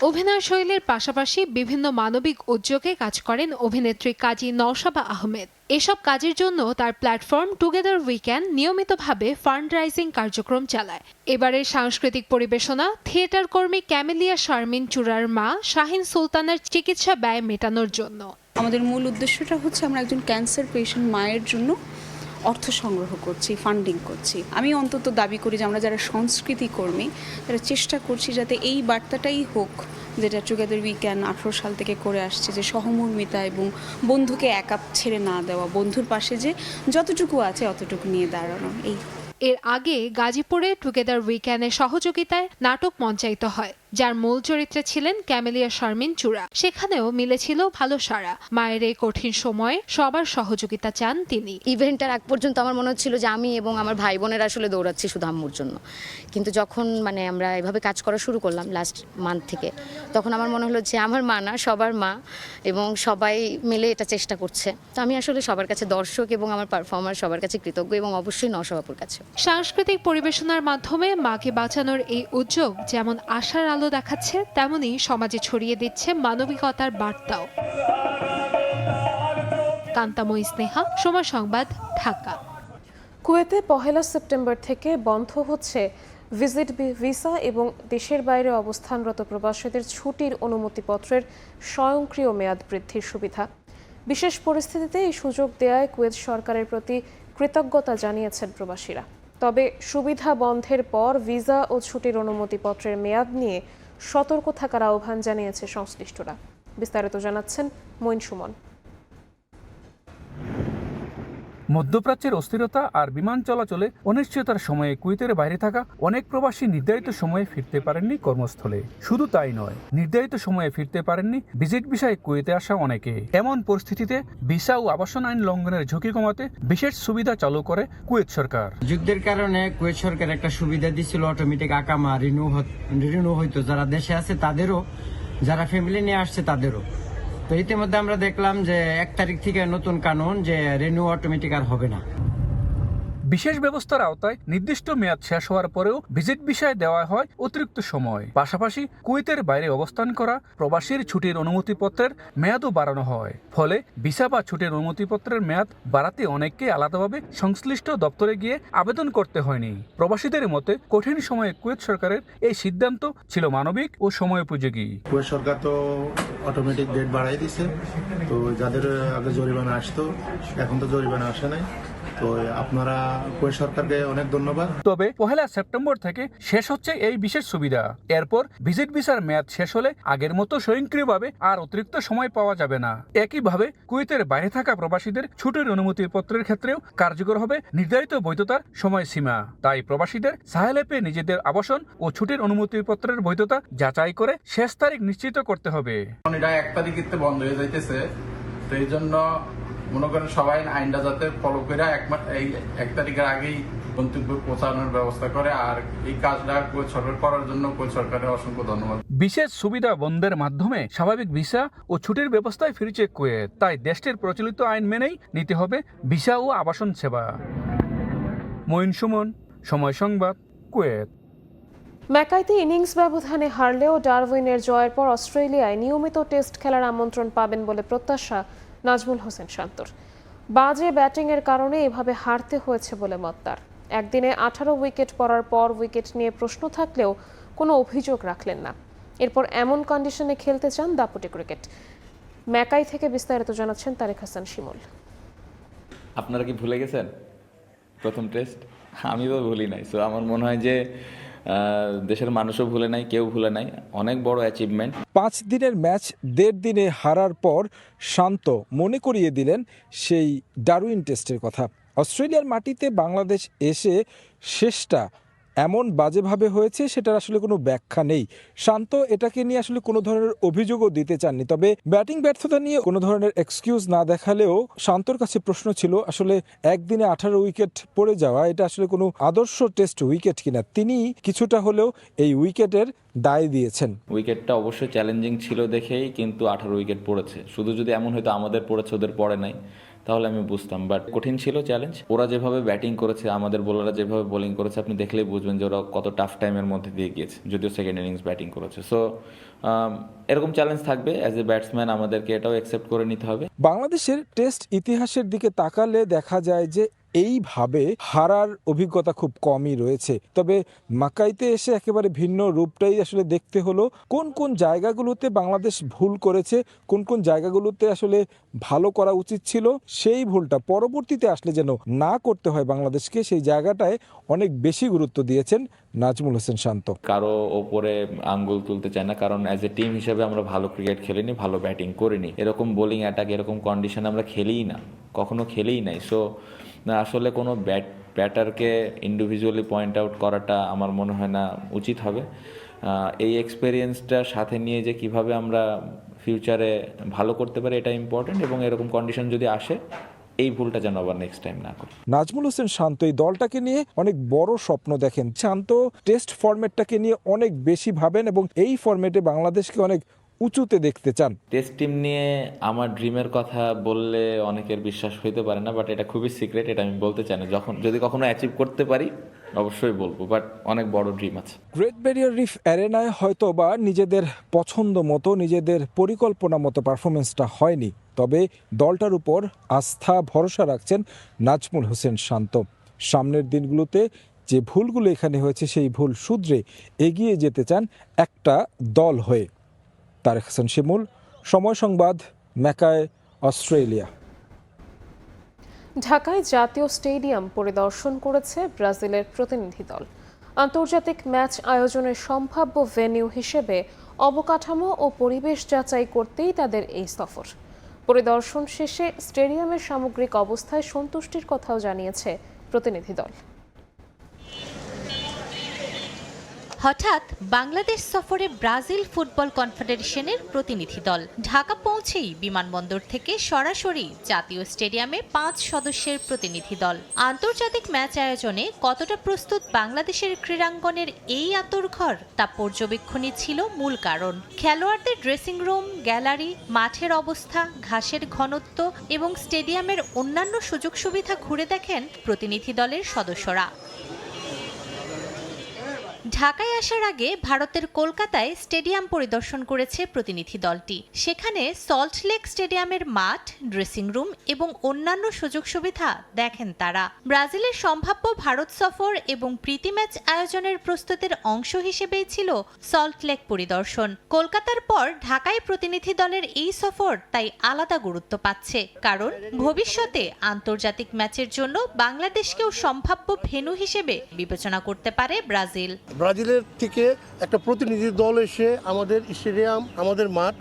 অভিনয় শৈলীর পাশাপাশি বিভিন্ন মানবিক উদ্যোগে কাজ করেন অভিনেত্রী কাজী নওশাবা আহমেদ। এসব কাজের জন্য তার প্ল্যাটফর্ম টুগেদার উই ক্যান নিয়মিতভাবে ফান্ড রাইজিং কার্যক্রম চালায়। এবারের সাংস্কৃতিক পরিবেশনা থিয়েটার কর্মী ক্যামেলিয়া শারমিন চূড়ার মা শাহিন সুলতানের চিকিৎসা ব্যয় মেটানোর জন্য। আমাদের মূল উদ্দেশ্যটা হচ্ছে আমরা একজন ক্যান্সার পেশেন্ট মায়ের জন্য অর্থ সংগ্রহ করছি, ফান্ডিং করছি। আমি অন্তত দাবি করি যে আমরা যারা সংস্কৃতি কর্মী তারা চেষ্টা করছি যাতে এই বার্তাটাই হোক, যেটা টুগেদার উই ক্যান 18 সাল থেকে করে আসছে, যে সহমর্মিতা এবং বন্ধুকে একা ছেড়ে না দেওয়া, বন্ধুর পাশে যে যতটুকু আছে অতটুকু নিয়ে দাঁড়ানো। এর আগে গাজীপুরে টুগেদার উই ক্যানের সহযোগিতায় নাটক মঞ্চায়িত হয়, যার মূল চরিত্রে ছিলেন ক্যামেলিয়া শারমিন চূড়া। সেখানেও মিলেছিল ভালো সাড়া। মায়ের এই কঠিন সময়ে সবার সহযোগিতা চান তিনি। ইভেন্টের আগ পর্যন্ত আমার মনে হচ্ছিল যে আমি এবং আমার ভাই বোনেরা আসলে দৌড়াচ্ছি শুধু আম্মুর জন্য, কিন্তু যখন আমরা এভাবে কাজ করা শুরু করলাম লাস্ট মান্থ থেকে, তখন আমার মনে হলো যে আমার মা না, সবার মা, এবং সবাই মিলে এটা চেষ্টা করছে। তো আমি আসলে সবার কাছে, দর্শক এবং আমার পারফর্মার সবার কাছে কৃতজ্ঞ, এবং অবশ্যই নওশাবাপুর কাছে। সাংস্কৃতিক পরিবেশনার মাধ্যমে মাকে বাঁচানোর এই উদ্যোগ যেমন আশার আলো দেখাচ্ছে, তেমনি সমাজে ছড়িয়ে দিচ্ছে মানবিকতার বার্তাও। কান্তাময়ী স্নেহা, সময় সংবাদ, ঢাকা। কুয়েতে 1 সেপ্টেম্বর থেকে বন্ধ হচ্ছে ভিজিট ভিসা এবং দেশের বাইরে অবস্থানরত প্রবাসীদের ছুটির অনুমতিপত্রের স্বয়ংক্রিয় মেয়াদ বৃদ্ধির সুবিধা। বিশেষ পরিস্থিতিতে এই সুযোগ দেয়ায় কুয়েত সরকারের প্রতি কৃতজ্ঞতা জানিয়েছেন প্রবাসীরা। তবে সুবিধা বন্ধের পর ভিসা ও ছুটির অনুমতিপত্রের মেয়াদ নিয়ে সতর্ক থাকার আহ্বান জানিয়েছে সংশ্লিষ্টরা। বিস্তারিত জানাচ্ছেন মঈন সুমন। মধ্যপ্রাচ্যের অস্থিরতা আর বিমান চলাচলে অনিশ্চয়তার সময়ে কুয়েতের বাইরে থাকা অনেক প্রবাসী নির্ধারিত সময়ে ফিরতে পারেননি কর্মস্থলে। শুধু তাই নয়, নির্ধারিত সময়ে ফিরতে পারেননি ভিজিট ভিসায় কুয়েতে আসা অনেকে। এমন পরিস্থিতিতে ভিসা ও আবাসন আইন লঙ্ঘনের ঝুঁকি কমাতে বিশেষ সুবিধা চালু করে কুয়েত সরকার। যুদ্ধের কারণে কুয়েত সরকার একটা সুবিধা দিছিল, অটোমেটিক আকামা রিনিউ হইতো, যারা দেশে আছে তাদেরও, যারা ফ্যামিলি নিয়ে আসছে তাদেরও। তো ইতিমধ্যে আমরা দেখলাম যে 1 তারিখ থেকে নতুন কানুন, যে রিনিউ অটোমেটিক আর হবে না। বিশেষ ব্যবস্থার আওতায় নির্দিষ্ট মেয়াদ শেষ হওয়ার পরেও ভিজিট ভিসায় দেওয়া হয় অতিরিক্ত সময়। পাশাপাশি কুয়েতের বাইরে অবস্থান করা প্রবাসীর ছুটির অনুমতিপত্রের মেয়াদও বাড়ানো হয়। ফলে ভিসা বা ছুটির অনুমতিপত্রের মেয়াদ বাড়াতে অনেককে আলাদাভাবে সংশ্লিষ্ট দপ্তরে গিয়ে আবেদন করতে হয়নি। প্রবাসীদের মতে কঠিন সময়ে কুয়েত সরকারের এই সিদ্ধান্ত ছিল মানবিক ও সময়োপযোগী। কুয়েত সরকার তো অটোমেটিক ডেট বাড়াই দিছে, তো যাদের আগে জরিমানা আসতো এখন তো জরিমানা আসে নাই। তো আপনারা কুয়েত সরকারকে অনেক ধন্যবাদ। তবে 1 সেপ্টেম্বর থেকে শেষ হচ্ছে এই বিশেষ সুবিধা। এরপর ভিজিট ভিসার মেয়াদ শেষ হলে আগের মতো স্বয়ংক্রিয়ভাবে আর অতিরিক্ত সময় পাওয়া যাবে না। একইভাবে কুয়েতের বাইরে থাকা প্রবাসীদের ছুটির অনুমতি পত্রের ক্ষেত্রেও কার্যকর হবে নির্ধারিত বৈধতার সময়সীমা। তাই প্রবাসীদের সাহেল অ্যাপে নিজেদের আবাসন ও ছুটির অনুমতি পত্রের বৈধতা যাচাই করে শেষ তারিখ নিশ্চিত করতে হবে। এটা 1 তারিখে বন্ধ হয়ে যাইতেছে, তো এই জন্য মনে করেন সবাই আইনটা যাতে ফলো করে 1 তারিখের আগেই গন্তব্য পৌঁছানোর ব্যবস্থা করে। আর এই কাজটা কুয়েত সরকার করার জন্য কুয়েত সরকারের অসংখ্য ধন্যবাদ। বিশেষ সুবিধা বন্ধের মাধ্যমে স্বাভাবিক ভিসা ও ছুটির ব্যবস্থায় ফিরেছে কুয়েত। তাই দেশটির প্রচলিত আইন মেনেই নিতে হবে ভিসা ও আবাসন সেবা। মঈন সুমন, সময় সংবাদ, কুয়েত। ম্যাকাইতে ইনিংস ব্যবধানে হারলেও ডারউইনের জয়ের পর অস্ট্রেলিয়ায় নিয়মিত টেস্ট খেলার আমন্ত্রণ পাবেন বলে প্রত্যাশা নাজমুল হোসেন শান্তর। বাজে ব্যাটিংয়ের কারণে এভাবে হারতে হয়েছে বলে মত তার। একদিনে 18 উইকেট পড়ার পর উইকেট নিয়ে প্রশ্ন থাকলেও কোনো অভিযোগ রাখলেন না। এরপর এমন কন্ডিশনে খেলতে চান দাপুটে ক্রিকেট। ম্যাকাই থেকে বিস্তারিত জানাচ্ছেন তারেক হাসান শিমুল। আপনারা কি ভুলে গেছেন প্রথম টেস্ট? আমি তো ভুলি নাই। সো আমার মনে হয় যে দেশের মানুষও ভুলে নাই, কেউ ভুলে নাই। অনেক বড় অ্যাচিভমেন্ট। 5 দিনের ম্যাচ 1.5 দিনে হারার পর শান্ত মনে করিয়ে দিলেন সেই ডারউইন টেস্টের কথা। অস্ট্রেলিয়ার মাটিতে বাংলাদেশ এসে শেষটা এমন বাজেভাবে হয়েছে সেটার আসলে কোনো ব্যাখ্যা নেই। শান্ত এটাকে নিয়ে আসলে কোনো ধরনের অভিযোগও দিতে চাননি। তবে ব্যাটিং ব্যর্থতা নিয়ে কোনো ধরনের এক্সকিউজ না দেখালেও শান্তর কাছে প্রশ্ন ছিল আসলে একদিনে 18 উইকেট পড়ে যাওয়া এটা আসলে কোনো আদর্শ টেস্ট উইকেট কিনা। তিনি কিছুটা হলেও এই উইকেটের দায় দিয়েছেন। উইকেটটা অবশ্যই চ্যালেঞ্জিং ছিল দেখেই কিন্তু 18 উইকেট পড়েছে। শুধু যদি এমন হয়তো আমাদের পড়েছে ওদের পড়ে নাই তাহলে আমি বুঝতাম, বাট কঠিন ছিল চ্যালেঞ্জ। ওরা যেভাবে ব্যাটিং করেছে, আমাদের বোলাররা যেভাবে বোলিং করেছে, আপনি দেখলেই বুঝবেন যে ওরা কত টাফ টাইমের মধ্যে দিয়ে গিয়েছে, যদিও সেকেন্ড ইনিংস ব্যাটিং করেছে। সো এরকম চ্যালেঞ্জ থাকবে। অ্যাজ এ ব্যাটসম্যান আমাদেরকে এটাও অ্যাকসেপ্ট করে নিতে হবে। বাংলাদেশের টেস্ট ইতিহাসের দিকে তাকালে দেখা যায় যে এইভাবে হারার অভিজ্ঞতা খুব কমই রয়েছে। তবে মাকাইতে এসে একেবারে ভিন্ন রূপটাই আসলে দেখতে হলো। কোন কোন জায়গাগুলোতে বাংলাদেশ ভুল করেছে, কোন কোন জায়গাগুলোতে আসলে ভালো করা উচিত ছিল, সেই ভুলটা পরবর্তীতে আসলে যেন না করতে হয় বাংলাদেশকে, সেই জায়গাটায় অনেক বেশি গুরুত্ব দিয়েছেন নাজমুল হোসেন শান্ত। কারো ওপরে আঙ্গুল তুলতে চায় না, কারণ অ্যাজ এ টিম হিসেবে আমরা ভালো ক্রিকেট খেলিনি, ভালো ব্যাটিং করিনি। এরকম বোলিং অ্যাটাক এরকম কন্ডিশনে আমরা খেলিই না, কখনো খেলেই নাই। সো আসলে কোনো ব্যাটারকে ইন্ডিভিজুয়ালি পয়েন্ট আউট করাটা আমার মনে হয় না উচিত হবে। এই এক্সপেরিয়েন্সটা সাথে নিয়ে যে কিভাবে আমরা ফিউচারে ভালো করতে পারি এটা ইম্পর্টেন্ট, এবং এরকম কন্ডিশন যদি আসে এই ভুলটা যেন আবার নেক্সট টাইম না করে। নাজমুল হোসেন শান্ত এই দলটাকে নিয়ে অনেক বড় স্বপ্ন দেখেন। শান্ত টেস্ট ফরম্যাটটাকে নিয়ে অনেক বেশি ভাবেন এবং এই ফরম্যাটে বাংলাদেশকে অনেক উঁচুতে দেখতে চান। টেস্ট টিম নিয়ে আমার ড্রিমের কথা বললে অনেকের বিশ্বাস হইতে পারে না, বাট এটা খুবই সিক্রেট, এটা আমি বলতে চাই না। যদি কখনো অ্যাচিভ করতে পারি অবশ্যই বলবো, বাট অনেক বড় ড্রিম আছে। গ্রেট ব্যারিয়ার রিফ অ্যারেনায় হয়তো বা নিজেদের পছন্দ মতো, নিজেদের পরিকল্পনা মতো পারফরমেন্সটা হয়নি, তবে দলটার উপর আস্থা ভরসা রাখছেন নাজমুল হোসেন শান্ত। সামনের দিনগুলোতে যে ভুলগুলো এখানে হয়েছে সেই ভুল শুধরে এগিয়ে যেতে চান একটা দল হয়ে। তারেক হাসান শিমুল, সময় সংবাদ, ম্যাকাই, অস্ট্রেলিয়া। ঢাকায় জাতীয় স্টেডিয়াম পরিদর্শন করেছে ব্রাজিলের প্রতিনিধি দল। আন্তর্জাতিক ম্যাচ আয়োজনের সম্ভাব্য ভেন্যু হিসেবে অবকাঠামো ও পরিবেশ যাচাই করতেই তাদের এই সফর। পরিদর্শন শেষে স্টেডিয়ামের সামগ্রিক অবস্থায় সন্তুষ্টির কথাও জানিয়েছে প্রতিনিধি দল। হঠাৎ বাংলাদেশ সফরে ব্রাজিল ফুটবল কনফেডারেশনের প্রতিনিধি দল। ঢাকা পৌঁছেই বিমানবন্দর থেকে সরাসরি জাতীয় স্টেডিয়ামে 5 সদস্যের প্রতিনিধি দল। আন্তর্জাতিক ম্যাচ আয়োজনে কতটা প্রস্তুত বাংলাদেশের ক্রীড়াঙ্গনের এই আঁতুড়ঘর তা পর্যবেক্ষণই ছিল মূল কারণ। খেলোয়াড়দের ড্রেসিং রুম, গ্যালারি, মাঠের অবস্থা, ঘাসের ঘনত্ব এবং স্টেডিয়ামের অন্যান্য সুযোগ সুবিধা ঘুরে দেখেন প্রতিনিধি দলের সদস্যরা। ঢাকায় আসার আগে ভারতের কলকাতায় স্টেডিয়াম পরিদর্শন করেছে প্রতিনিধি দলটি। সেখানে সল্ট লেক স্টেডিয়ামের মাঠ, ড্রেসিং রুম এবং অন্যান্য সুযোগ সুবিধা দেখেন তারা। ব্রাজিলের সম্ভাব্য ভারত সফর এবং প্রীতি ম্যাচ আয়োজনের প্রস্তুতির অংশ হিসেবেই ছিল সল্ট লেক পরিদর্শন। কলকাতার পর ঢাকায় প্রতিনিধি দলের এই সফর তাই আলাদা গুরুত্ব পাচ্ছে, কারণ ভবিষ্যতে আন্তর্জাতিক ম্যাচের জন্য বাংলাদেশকেও সম্ভাব্য ভেন্যু হিসেবে বিবেচনা করতে পারে ব্রাজিল। ব্রাজিলের থেকে একটা প্রতিনিধি দল এসে আমাদের স্টেডিয়াম, আমাদের মাঠ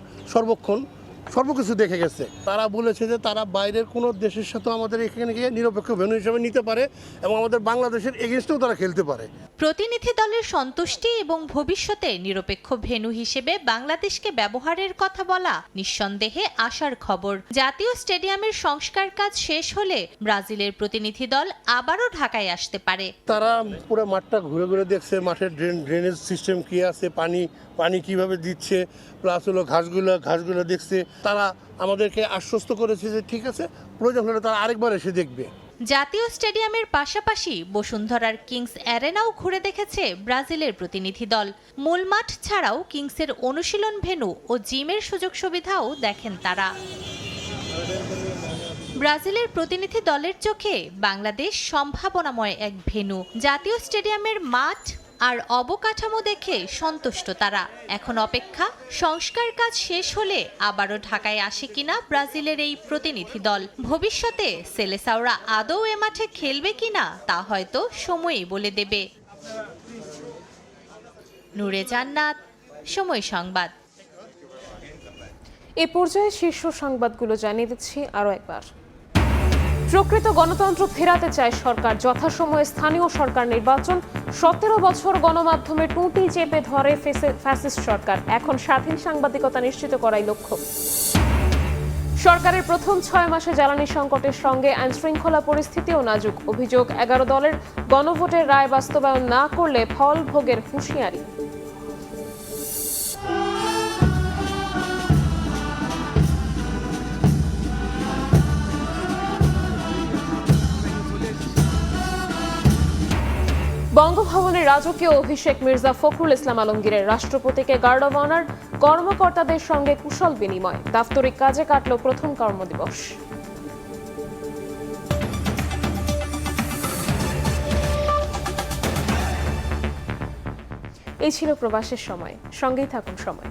সর্বকিছু দেখে গেছে। তারা বলেছে যে তারা বাইরের কোনো দেশের সাথে আমাদের এখানে গিয়ে নিরপেক্ষ ভেন্যু হিসেবে নিতে পারে এবং আমাদের বাংলাদেশের এগেইনস্টেও তারা খেলতে পারে। প্রতিনিধি দলের সন্তুষ্টি এবং ভবিষ্যতে নিরপেক্ষ ভেন্যু হিসেবে বাংলাদেশকে ব্যবহারের কথা বলা নিঃসন্দেহে আশার খবর। জাতীয় স্টেডিয়ামের সংস্কার কাজ শেষ হলে ব্রাজিলের প্রতিনিধি দল আবারও ঢাকায় আসতে পারে। তারা পুরো মাঠটা ঘুরে ঘুরে দেখছে, মাঠের ড্রেনেজ সিস্টেম কি আছে, পানি কিভাবে দিচ্ছে, প্লাস হলো ঘাসগুলো দেখছে। তারা আমাদেরকে আশ্বস্ত করেছে যে ঠিক আছে, প্রয়োজন হলে তারা আরেকবার এসে দেখবে। জাতীয় স্টেডিয়ামের পাশাপাশি বসুন্ধরার কিংস অ্যারেনাও ঘুরে দেখেছে ব্রাজিলের প্রতিনিধি দল। মূল মাঠ ছাড়াও কিংসের অনুশীলন ভেন্যু ও জিমের সুযোগ সুবিধাও দেখেন তারা। ব্রাজিলের প্রতিনিধি দলের চোখে বাংলাদেশ সম্ভাবনাময় এক ভেন্যু। জাতীয় স্টেডিয়ামের মাঠ আর অবকাঠামো দেখে সন্তুষ্ট তারা। এখন অপেক্ষা, সংস্কার কাজ শেষ হলে আবারও ঢাকায় আসে কিনা ব্রাজিলের এই প্রতিনিধি দল। ভবিষ্যতে সেলেসাওরা আদৌ এ মাঠে খেলবে কিনা তা হয়তো সময়ই বলে দেবে। নূরে জান্নাত, সময় সংবাদ। এ পর্যায়ে শীর্ষ সংবাদগুলো জানিয়ে দিচ্ছি আরও একবার। প্রকৃত গণতন্ত্র ফেরাতে চায় সরকার, যথাসময়ে স্থানীয় সরকার নির্বাচন। 17 বছর গণমাধ্যমের টুঁটি চেপে ধরে ফ্যাসিস্ট সরকার, এখন স্বাধীন সাংবাদিকতা নিশ্চিত করাই লক্ষ্য। সরকারের প্রথম 6 মাসে জ্বালানি সংকটের সঙ্গে আইনশৃঙ্খলা পরিস্থিতিও নাজুক। অভিযোগ, 11 দলের গণভোটের রায় বাস্তবায়ন না করলে ফল ভোগের হুঁশিয়ারি। বঙ্গভবনের রাজকীয় অভিষেক মির্জা ফখরুল ইসলাম আলমগীরের। রাষ্ট্রপতিকে গার্ড অব অনার, কর্মকর্তাদের সঙ্গে কুশল বিনিময়। দাপ্তরিক কাজে কাটল প্রথম কর্মদিবস। এই ছিল প্রবাসের সময়। সঙ্গেই থাকুন সময়।